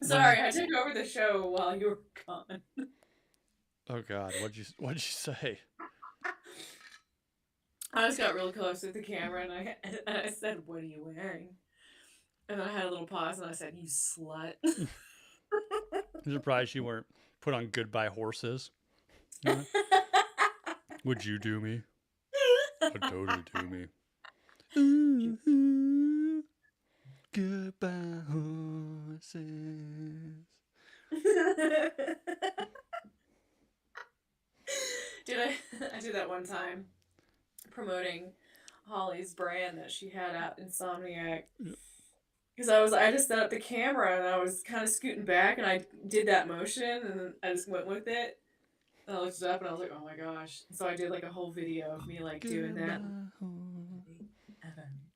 Sorry, I took over the show while you were gone. Oh God, what'd you say? I just got real close with the camera and I said, "What are you wearing?" And then I had a little pause and I said, "You slut." I'm surprised you weren't put on Goodbye Horses. Would you do me? I'd totally do me. Ooh, ooh, goodbye horses. I did that one time promoting Holly's brand that she had out Insomniac. Because I just set up the camera and I was kind of scooting back and I did that motion and then I just went with it. And I looked it up and I was like, oh my gosh. And so I did like a whole video of me like doing that.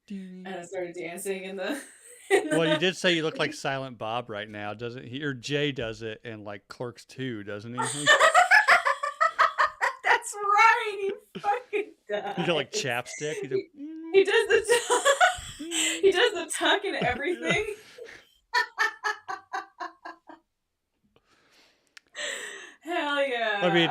And I started dancing in the. Well, you did say you look like Silent Bob right now, doesn't he? Or Jay does it in like Clerks 2, doesn't he? That's right. He fucking does. You got like chapstick. He does the he does the tuck and everything. Hell yeah! I mean,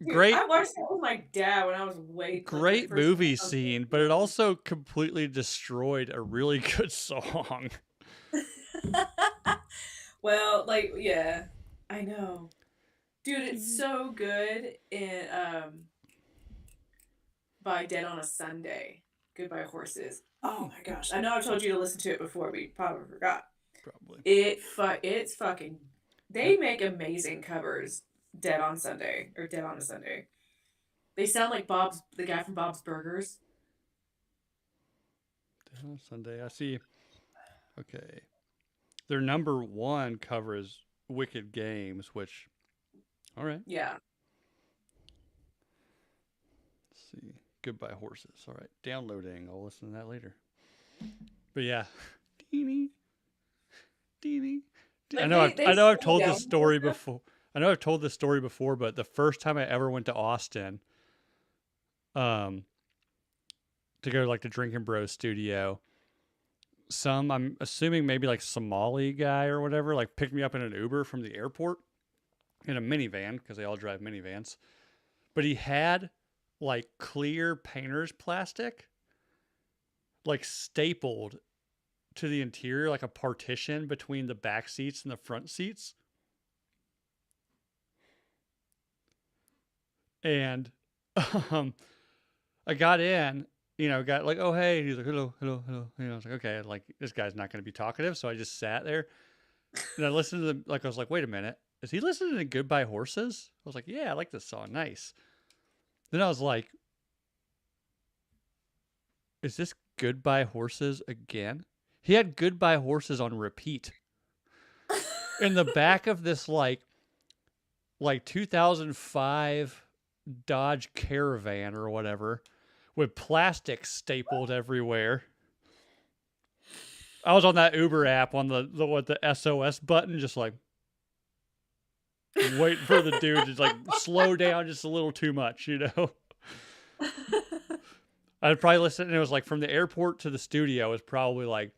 great. I watched that with my dad when I was way great movie scene, but it also completely destroyed a really good song. Well, like, yeah, I know, dude. It's so good in by Dead on a Sunday. Goodbye Horses. Oh my gosh! I know I've told you to listen to it before, but you probably forgot. Probably. It's fucking. They make amazing covers. Dead on Sunday or Dead on a Sunday. They sound like the guy from Bob's Burgers. Dead on Sunday. I see. Okay. Their number one cover is Wicked Games, which, all right. Yeah. Let's see. Goodbye Horses. All right. Downloading. I'll listen to that later. But yeah. Deenie. Like I know I've told this story before. I know I've told this story before, but the first time I ever went to Austin, to go to like the Drinking Bros studio, I'm assuming maybe like Somali guy or whatever, like picked me up in an Uber from the airport in a minivan because they all drive minivans. But he had like clear painter's plastic, like stapled to the interior, like a partition between the back seats and the front seats. And I got in, got like, oh, hey. And he's like, hello. I was like, okay, like this guy's not going to be talkative. So I just sat there and I listened to I was like, wait a minute. Is he listening to Goodbye Horses? I was like, yeah, I like this song. Nice. Then I was like, is this Goodbye Horses again? He had Goodbye Horses on repeat in the back of this like 2005 Dodge Caravan or whatever, with plastic stapled everywhere. I was on that Uber app on the SOS button, just like waiting for the dude to like slow down just a little too much, you know. I'd probably listen, and it was like from the airport to the studio was probably like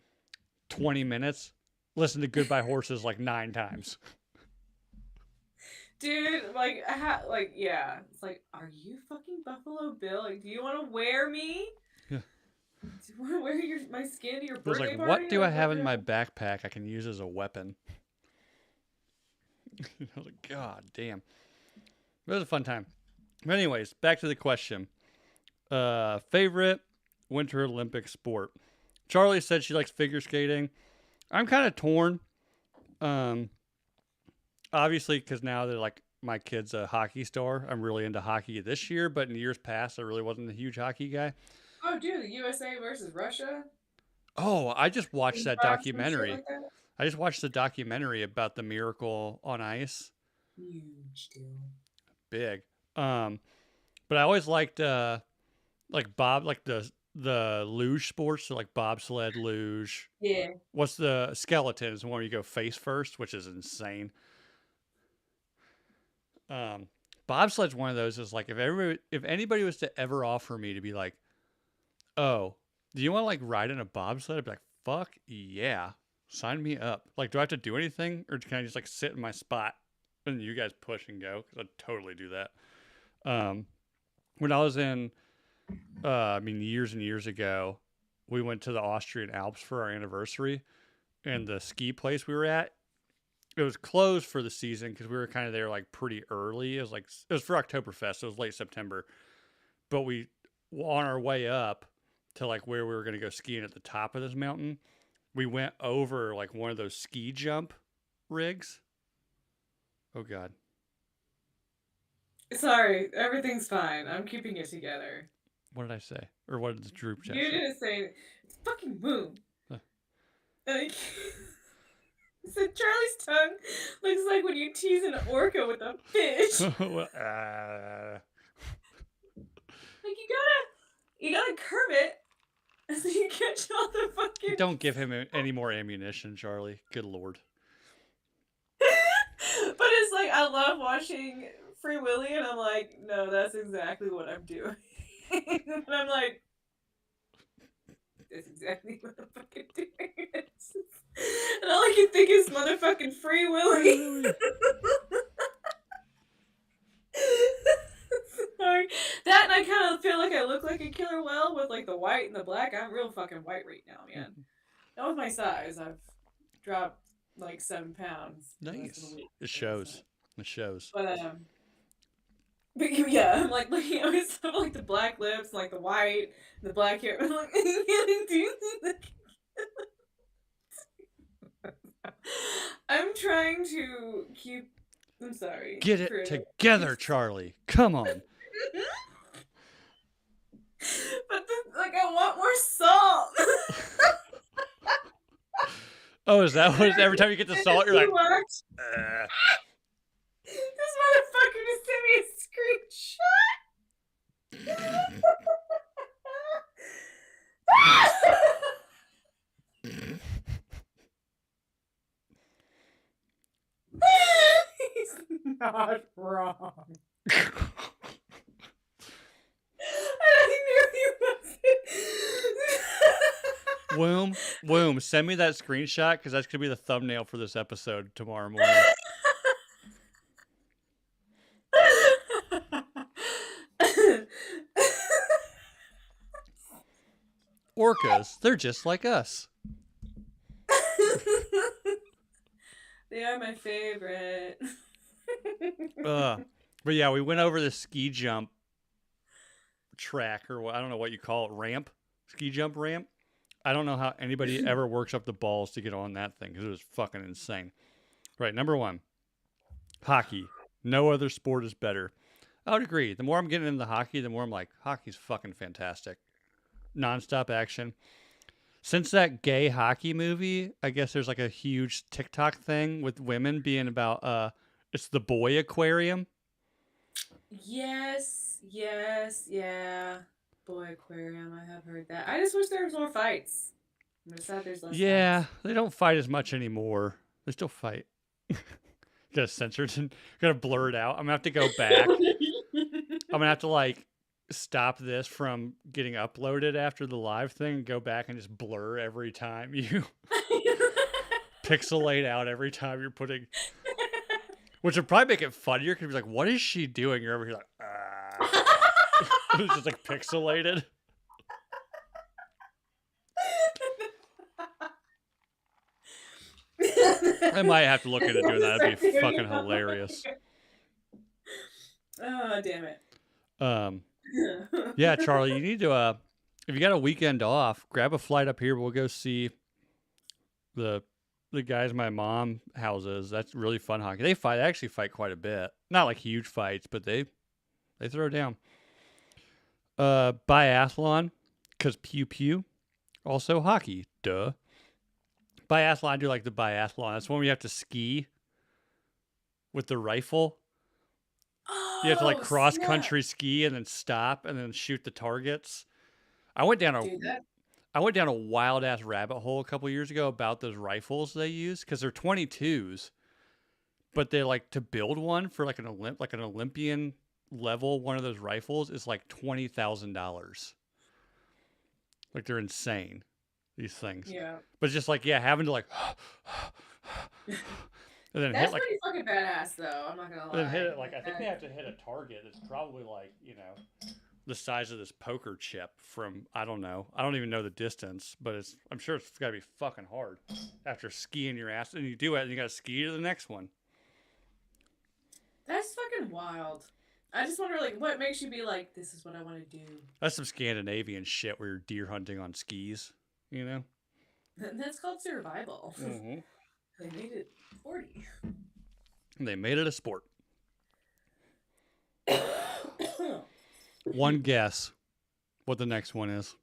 20 minutes. Listen to Goodbye Horses like 9 times. Dude, like, yeah. It's like, are you fucking Buffalo Bill? Like, do you want to wear me? Yeah. Do you want to wear my skin to your It was birthday like, party? what do I Like, have in my backpack I can use as a weapon? I was like, God damn. It was a fun time. But anyways, back to the question. Favorite Winter Olympic sport? Charlie said she likes figure skating. I'm kind of torn. Obviously, because now they're like, my kid's a hockey star. I'm really into hockey this year, but in years past, I really wasn't a huge hockey guy. Oh, dude, the USA versus Russia? Oh, I just watched that France and shit documentary. like that? I just watched the documentary about the Miracle on Ice. Huge deal. Big. But I always liked the luge sports, so like bobsled, luge. Yeah. What's the skeleton is the one where you go face first, which is insane. Bobsled's one of those is like if anybody was to ever offer me to be like, oh, do you want to like ride in a bobsled? I'd be like, fuck yeah, sign me up. Like, do I have to do anything, or can I just like sit in my spot and you guys push and go? Because I'd totally do that. When I was in, years and years ago, we went to the Austrian Alps for our anniversary, and the ski place we were at, it was closed for the season because we were kind of there like pretty early. It was for Oktoberfest, so it was late September. But we, on our way up to like where we were going to go skiing at the top of this mountain, we went over like one of those ski jump rigs. Oh God. Sorry, everything's fine. I'm keeping it together. What did I say? Or what did the group chat You say? didn't say it's fucking moon. Huh. Like, so Charlie's tongue looks like when you tease an orca with a fish. Well, Like you gotta curve it so you catch all the fucking. don't give him any more ammunition, Charlie. Good Lord. But it's like I love watching Free Willy, and I'm like, no, that's exactly what I'm doing. And I'm like, that's exactly what I'm fucking doing. And all I can think is motherfucking Free Willy. Sorry. That, and I kind of feel like I look like a killer whale with like the white and the black. I'm real fucking white right now, man. Not with my size. I've dropped like 7 pounds. in less than a Nice. week. It shows. It shows. But yeah, I'm like looking at myself like the black lips, like the white, the black hair. I'm like, I'm trying to keep. I'm sorry. Get it together, Charlie. Come on. But I want more salt. Oh, is that what? Every time you get the salt, you're like, This motherfucker just sent me a screenshot. He's not wrong. I knew he wasn't. Womb, send me that screenshot because that's gonna be the thumbnail for this episode tomorrow morning. Orcas, they're just like us. They are my favorite. But yeah, we went over the ski jump track, or I don't know what you call it, ramp, ski jump ramp. I don't know how anybody ever works up the balls to get on that thing because it was fucking insane. Right, number 1, hockey. No other sport is better. I would agree. The more I'm getting into hockey, the more I'm like, hockey's fucking fantastic. Nonstop action. Since that gay hockey movie, I guess there's like a huge TikTok thing with women being about it's the boy aquarium. Yes, yeah. Boy Aquarium, I have heard that. I just wish there was more fights. I'm sad there's less Yeah, fights. they don't fight as much anymore. They still fight. Gotta censor it and gotta blur it out. I'm gonna have to go back. I'm gonna have to like stop this from getting uploaded after the live thing and go back and just blur every time you pixelate out every time you're putting, which would probably make it funnier because you're like, what is she doing? You're over here like, it's just like pixelated. I might have to look into doing that. That'd be fucking hilarious. Oh, damn it. Yeah, Charlie, you need to if you got a weekend off, grab a flight up here. We'll go see the guys my mom houses. That's really fun hockey. They actually fight quite a bit. Not like huge fights, but they throw down. Biathlon, cause pew pew. Also hockey, duh. Biathlon, I do like the biathlon. That's one where you have to ski with the rifle. You have to like Oh, cross snap. country ski and then stop and then shoot the targets. I went down a wild ass rabbit hole a couple years ago about those rifles they use because they're 22s, but they like to build one for like an Olympian level. One of those rifles is like $20,000. Like they're insane, these things. Yeah. But it's just like having to like, and then That's hit like. pretty fucking badass, though. I'm not gonna lie. Then hit it like I think they have to hit a target that's probably like the size of this poker chip from I don't know. I don't even know the distance, but I'm sure it's got to be fucking hard after skiing your ass and you do it and you got to ski to the next one. That's fucking wild. I just wonder, like, what makes you be like, this is what I want to do. That's some Scandinavian shit where you're deer hunting on skis, And that's called survival. Mm-hmm. They made it 40. They made it a sport. One guess what the next one is.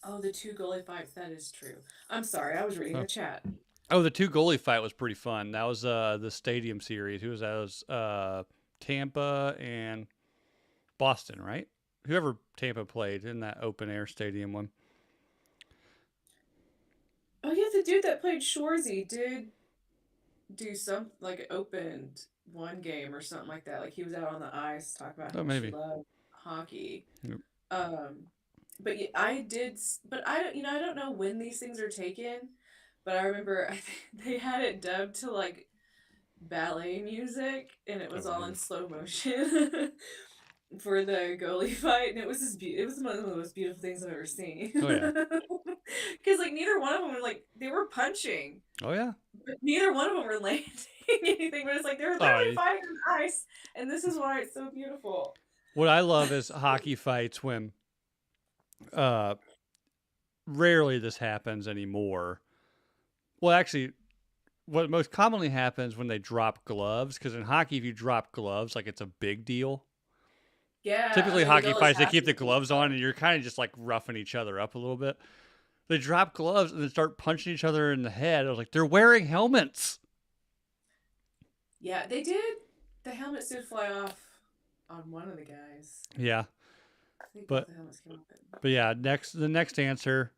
Oh, the 2 goalie fights. That is true. I'm sorry. I was reading the chat. Oh, the 2 goalie fight was pretty fun. That was the Stadium Series. Who was that? It was Tampa and Boston, right? Whoever Tampa played in that open air stadium one. Oh, yeah, the dude that played Shorzy did do some, like, opened one game or something like that. Like, he was out on the ice talking about how much he loved hockey. Yep. But yeah, I don't know when these things are taken, but I remember they had it dubbed to, like, ballet music, and it was all in slow motion. For the goalie fight, and it was one of the most beautiful things I've ever seen. Oh yeah, because like neither one of them were like they were punching. Oh yeah, but neither one of them were landing anything. But it's like they're literally fighting on ice, and this is why it's so beautiful. What I love is hockey fights when, rarely this happens anymore. Well, actually, what most commonly happens when they drop gloves, because in hockey, if you drop gloves, like it's a big deal. Yeah. Typically, hockey fights, they keep the gloves on, and you're kind of just like roughing each other up a little bit. They drop gloves and then start punching each other in the head. I was like, they're wearing helmets. Yeah, they did. The helmets did fly off on one of the guys. Yeah. I think but the helmets came off. But yeah, the next answer,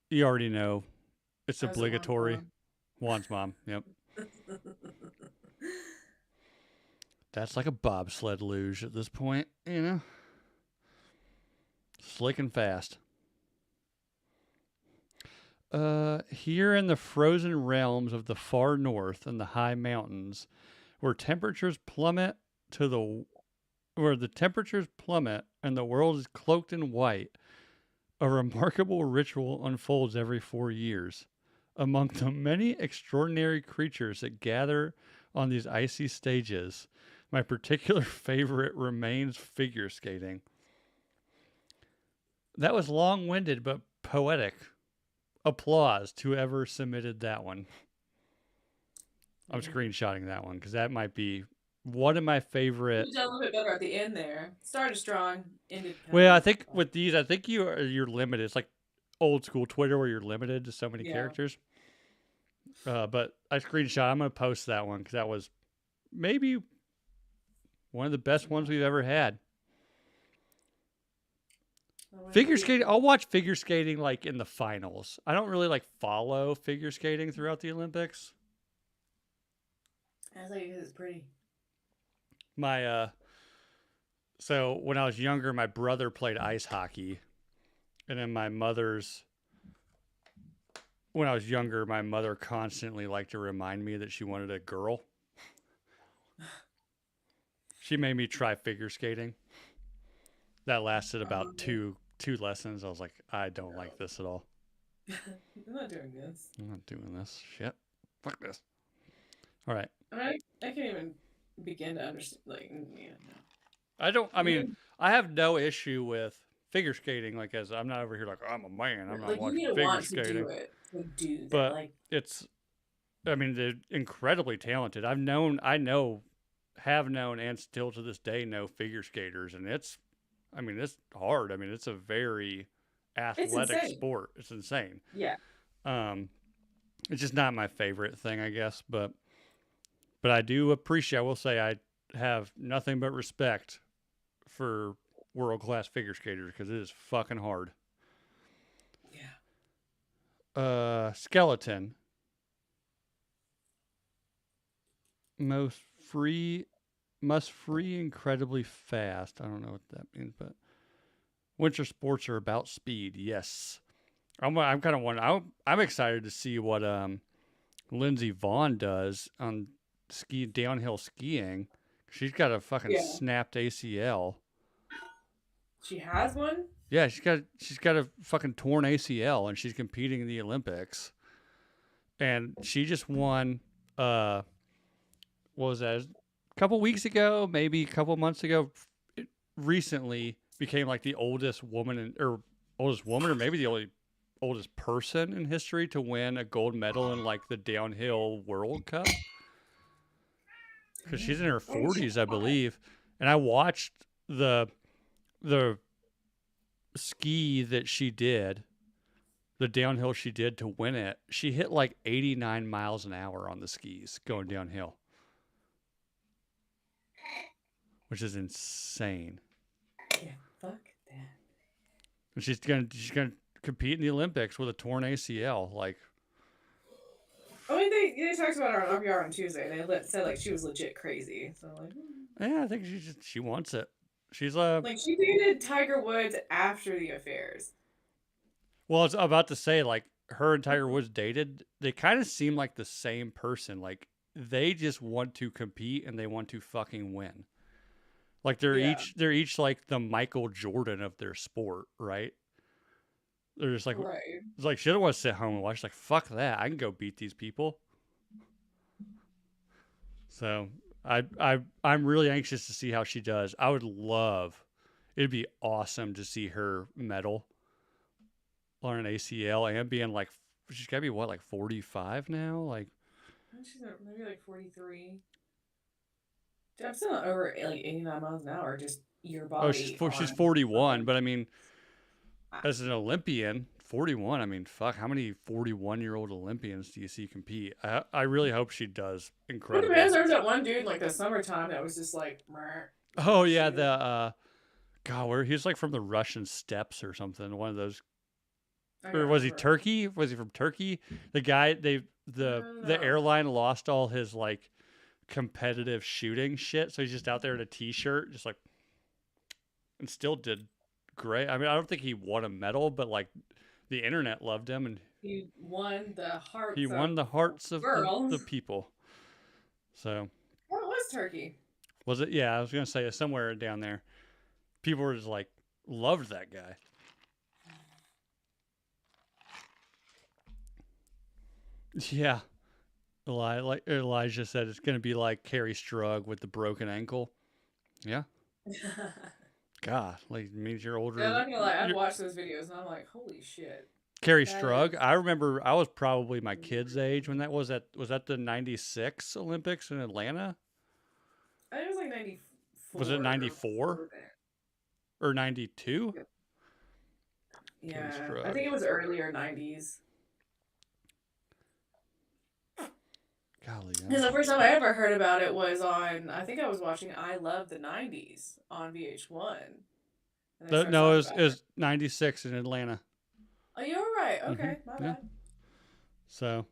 you already know. It's obligatory. Juan's mom. Yep. That's like a bobsled luge at this point, Slick and fast. Here in the frozen realms of the far north and the high mountains, where the temperatures plummet and the world is cloaked in white, a remarkable ritual unfolds every 4 years. Among the many extraordinary creatures that gather on these icy stages, my particular favorite remains figure skating. That was long-winded but poetic. Applause to whoever submitted that one. I'm screenshotting that one because that might be one of my favorite. You did a little bit better at the end there. Started strong, ended kind Well, I of think with these, I think you're limited. It's like old school Twitter where you're limited to so many Yeah. characters. But I screenshot. I'm gonna post that one because that was maybe one of the best ones we've ever had. Figure skating. I'll watch figure skating like in the finals. I don't really like follow figure skating throughout the Olympics. I was like, because it's pretty. My so when I was younger, my brother played ice hockey, and then when I was younger, my mother constantly liked to remind me that she wanted a girl. She made me try figure skating. That lasted about two lessons. I was like, I don't like this at all. I'm not doing this. I'm not doing this shit. Fuck this. All right. I can't even begin to understand. Like, yeah, no. I don't. I mean, I have no issue with figure skating. Like, as I'm not over here like I'm a man. I'm not Like, you watching need to figure want skating. to do it. To do that. But Like, it's. I mean, they're incredibly talented. I know, have known, and still to this day know figure skaters, and it's. I mean, it's hard. I mean, it's a very athletic insane. sport. It's insane. yeah. It's just not my favorite thing, I guess, but I do appreciate. I will say I have nothing but respect for world-class figure skaters because it is fucking hard. Yeah. Skeleton. Must free incredibly fast. I don't know what that means, but winter sports are about speed. Yes. I'm kind of wondering. I'm excited to see what Lindsey Vaughn does on downhill skiing. She's got a fucking snapped ACL. She has one? Yeah, she's got a fucking torn ACL, and she's competing in the Olympics. And she just won. What was that? A couple weeks ago, maybe a couple months ago. Recently became like the oldest woman, or maybe the only oldest person in history to win a gold medal in like the downhill World Cup. Because she's in her 40s, I believe. And I watched the ski that she did, the downhill she did to win it. She hit like 89 miles an hour on the skis going downhill, which is insane. Yeah, fuck that. And she's gonna compete in the Olympics with a torn ACL. Like, I mean, they talked about her on RPR on Tuesday, and they said like she was legit crazy. So like, yeah, I think she wants it. She's like she dated Tiger Woods after the affairs. Well, I was about to say, like, her and Tiger Woods dated. They kind of seem like the same person. Like, they just want to compete and they want to fucking win. Like they're each like the Michael Jordan of their sport, right? They're just like, it's like she don't want to sit home and watch. Like, fuck that, I can go beat these people. So I'm really anxious to see how she does. I would love. It'd be awesome to see her medal on an ACL and being like, she's got to be what, like 45 now, like. She's maybe like 43. I'm still not over like 89 miles an hour. Just your body. Oh, she's 41, but I mean, as an Olympian, 41. I mean, fuck, how many 41-year-old Olympians do you see compete? I really hope she does incredible. There was that one dude in like the summertime that was just like. Oh yeah, where he was like from the Russian steppes or something. One of those. Or was he Turkey? Was he from Turkey? The guy the airline lost all his like competitive shooting shit, so he's just out there in a t-shirt, just like, and still did great. I mean, I don't think he won a medal, but like the internet loved him, and he won the hearts. He won the hearts of the people. So. Well, it was Turkey. Was it? Yeah, I was gonna say somewhere down there. People were just like loved that guy. Yeah. Like Elijah said, it's going to be like Carrie Strug with the broken ankle. Yeah. God, like it means you're older. Yeah, I'm not gonna lie. I've watched those videos and I'm like, holy shit. Carrie Strug. I remember I was probably my kid's age when that was. Was that the '96 Olympics in Atlanta? I 94. Was it 94 or 92? Yeah, Struck. I think it was earlier 90s. Golly, Because the first time I ever heard about it was on, I think I was watching I Love the 90s on VH1. And they started no, talking it about was 96 in Atlanta. Oh, you were right. Okay, my yeah. bad. So,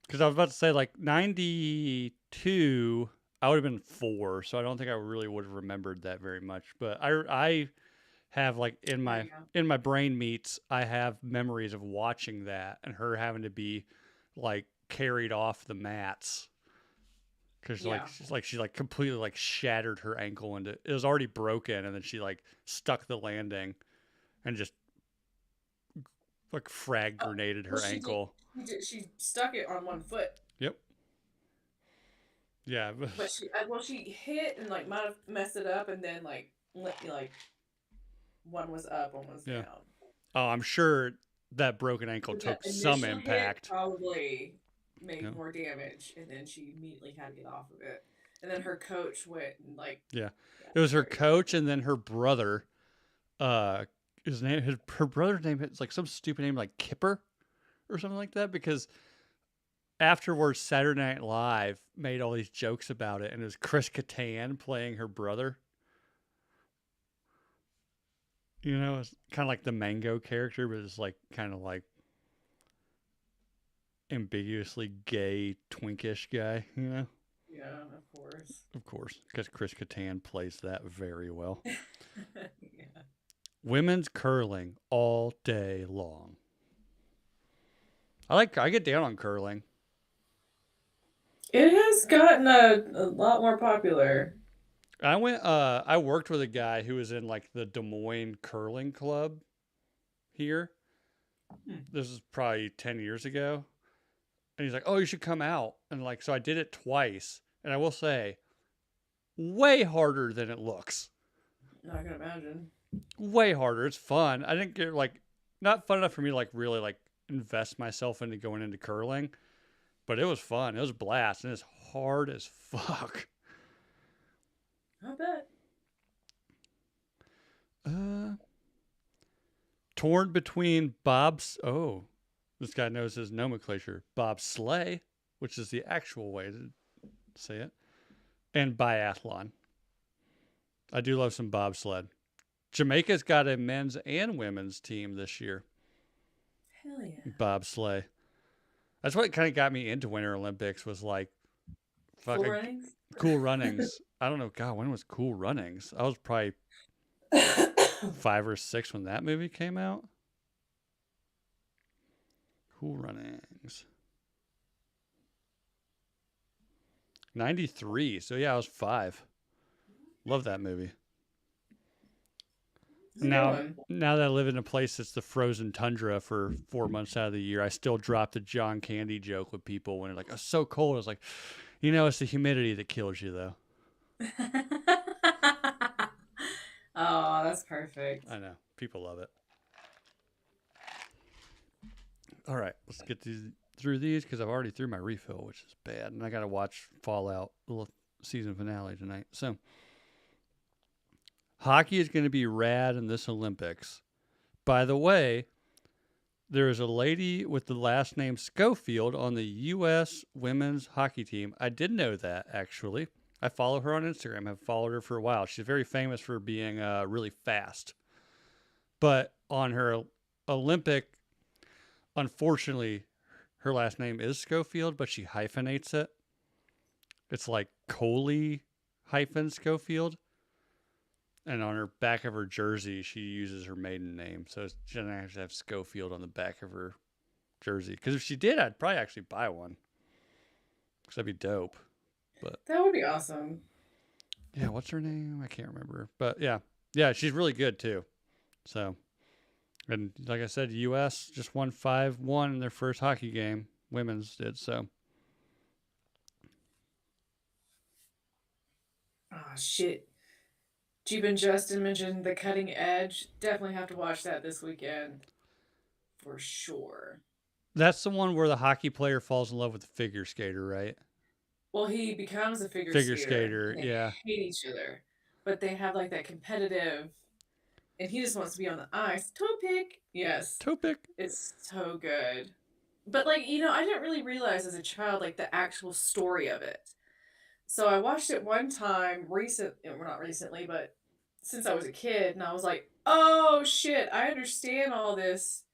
because I was about to say like 92, I would have been 4, so I don't think I really would have remembered that very much. But I have like in my brain meats, I have memories of watching that and her having to be like carried off the mats because she completely like shattered her ankle and it was already broken, and then she like stuck the landing and just like frag grenaded her ankle. She stuck it on one foot. Yep. Yeah. But she hit and like might have messed it up, and then like one was up, one was down. Oh, I'm sure that broken ankle took some impact. Probably made more damage, and then she immediately had to get off of it. And then her coach went and like it was her coach, and then her brother. Her brother's name is like some stupid name like Kipper or something like that, because afterwards Saturday Night Live made all these jokes about it, and it was Chris Kattan playing her brother. You know, it's kind of like the Mango character, but it's like kind of like ambiguously gay, twinkish guy, you know? Yeah, Of course, because Chris Kattan plays that very well. Yeah. Women's curling all day long. I get down on curling. It has gotten a lot more popular. I worked with a guy who was in like the Des Moines Curling Club here. This is probably 10 years ago. And he's like, "Oh, you should come out." And like, so I did it twice. And I will say, way harder than it looks. I can imagine. Way harder. It's fun. I didn't get like, not fun enough for me to like really like invest myself into going into curling, but it was fun. It was a blast, and it's hard as fuck. I bet. Torn between this guy knows his nomenclature. Bobsleigh, which is the actual way to say it, and biathlon. I do love some bobsled. Jamaica's got a men's and women's team this year. Hell yeah. Bobsleigh. That's what kind of got me into Winter Olympics, was like Cool Runnings? Cool Runnings. I don't know. God, when was Cool Runnings? I was probably 5 or 6 when that movie came out. Cool Runnings. 93. So yeah, I was 5. Love that movie. Now that I live in a place that's the frozen tundra for 4 months out of the year, I still drop the John Candy joke with people when they're like, "Oh, it's so cold." I was like, it's the humidity that kills you, though. Oh, that's perfect. I know. People love it. All right, let's get through these because I've already threw my refill, which is bad. And I got to watch Fallout, the season finale tonight. So, hockey is going to be rad in this Olympics. By the way, there is a lady with the last name Schofield on the U.S. women's hockey team. I did know that, actually. I follow her on Instagram. I've followed her for a while. She's very famous for being really fast. But on her Olympic, unfortunately, her last name is Schofield, but she hyphenates it. It's like Coley -Schofield. And on her back of her jersey, she uses her maiden name. So she doesn't actually have Schofield on the back of her jersey. Because if she did, I'd probably actually buy one. Because that'd be dope. But that would be awesome. Yeah, what's her name? I can't remember. But yeah. Yeah, she's really good too. So, and like I said, U.S. just won 5-1 in their first hockey game. Women's did, so. Oh, shit. Jeep and Justin mentioned The Cutting Edge. Definitely have to watch that this weekend. For sure. That's the one where the hockey player falls in love with the figure skater, right? Well, he becomes a Figure skater, and they yeah. hate each other, but they have like that competitive, and he just wants to be on the ice. Toe pick, yes, Topic. it's so good. But like I didn't really realize as a child like the actual story of it. So I watched it one time well, not recently, but since I was a kid, and I was like, oh shit, I understand all this,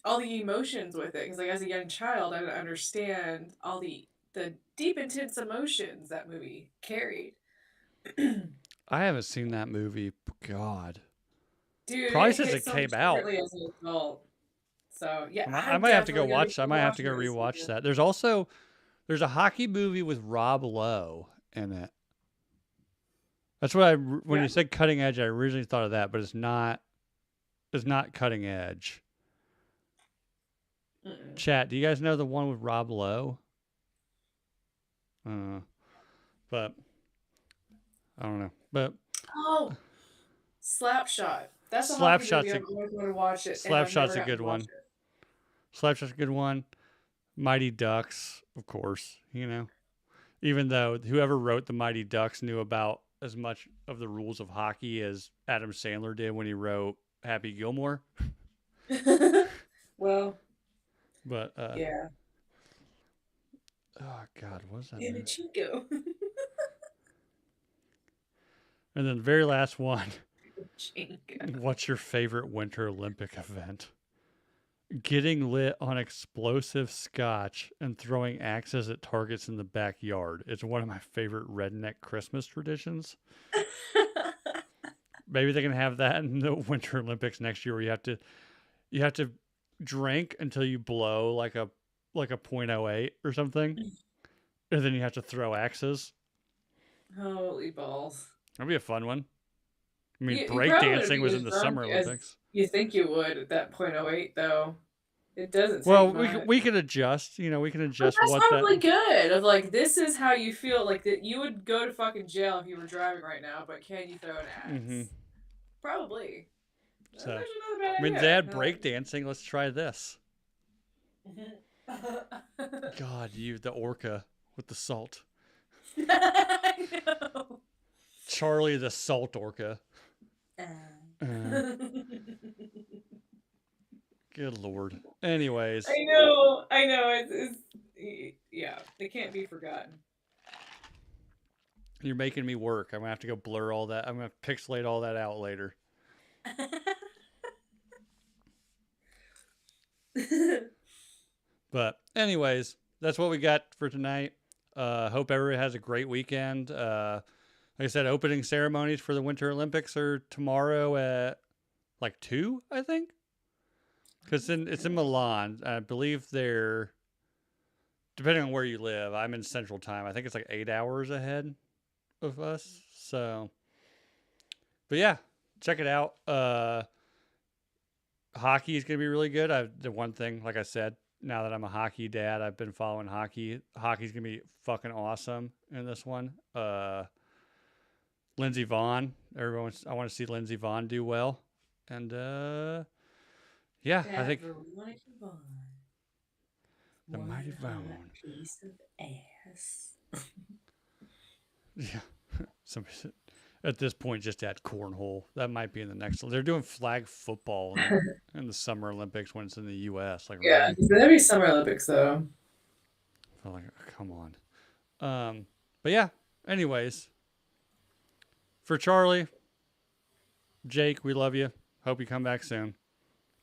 all the emotions with it. Because like as a young child, I didn't understand all the deep, intense emotions that movie carried. Dude, I haven't seen that movie. God. Probably it since hits it so came much out. differently as an adult. So yeah, I I'm might have to go definitely gonna watch. I be might have to watching go this rewatch again. that. There's a hockey movie with Rob Lowe in it. That's what when Yeah. you said cutting edge, I originally thought of that, but it's not. It's not cutting edge. Mm-mm. Chat. Do you guys know the one with Rob Lowe? But I don't know. But Oh, Slapshot. That's a hockey movie. Slapshot's a I've always wanted to watch it, and I've never Slapshot's a gotten good to watch one. Slapshot's a good one. Mighty Ducks, of course. Even though whoever wrote the Mighty Ducks knew about as much of the rules of hockey as Adam Sandler did when he wrote Happy Gilmore. it. Well, But yeah. oh God, what was that Damn movie? it, Chico. And then the very last one. Chico. What's your favorite Winter Olympic event? Getting lit on explosive scotch and throwing axes at targets in the backyard. It's one of my favorite redneck Christmas traditions. Maybe they can have that in the Winter Olympics next year, where you have to drink until you blow like a .08 or something, and then you have to throw axes. Holy balls. That'd be a fun one. I mean, You probably wouldn't breakdancing be was as in the drunk Summer as Olympics. you think you would at that .08, though. It doesn't Well, take much. we can adjust. We can But adjust that's what probably that. good. Of like, this is how you feel. Like that, you would go to fucking jail if you were driving right now. But can you throw an axe? Mm-hmm. Probably. That's So, actually not a bad I mean, idea. they had I like it. breakdancing. Let's try this. Mhm. God, the orca with the salt. I know. Charlie the salt orca. Good Lord. Anyways, I know. I know. Yeah. They can't be forgotten. you're making me work. I'm going to have to go blur all that. I'm going to pixelate all that out later. But anyways, that's what we got for tonight. Hope everyone has a great weekend. Like I said, opening ceremonies for the Winter Olympics are tomorrow at like 2, I think. Because it's in Milan. I believe they're, depending on where you live, I'm in Central Time. I think it's like 8 hours ahead of us. So, but yeah, check it out. Hockey is going to be really good. The one thing, like I said, now that I'm a hockey dad, I've been following hockey. Hockey's going to be fucking awesome in this one. Lindsey Vonn. I want to see Lindsey Vonn do well. And yeah, I think Veronica Vaughn. the mighty One hot Vaughn. piece of ass. Yeah. Somebody said, at this point, just add cornhole. That might be in the next one. They're doing flag football in the Summer Olympics when it's in the U.S. Like, Yeah, really? it's gonna be Summer Olympics though. I feel like, come on. But yeah. Anyways, for Charlie, Jake, we love you. Hope you come back soon.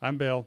I'm Bill.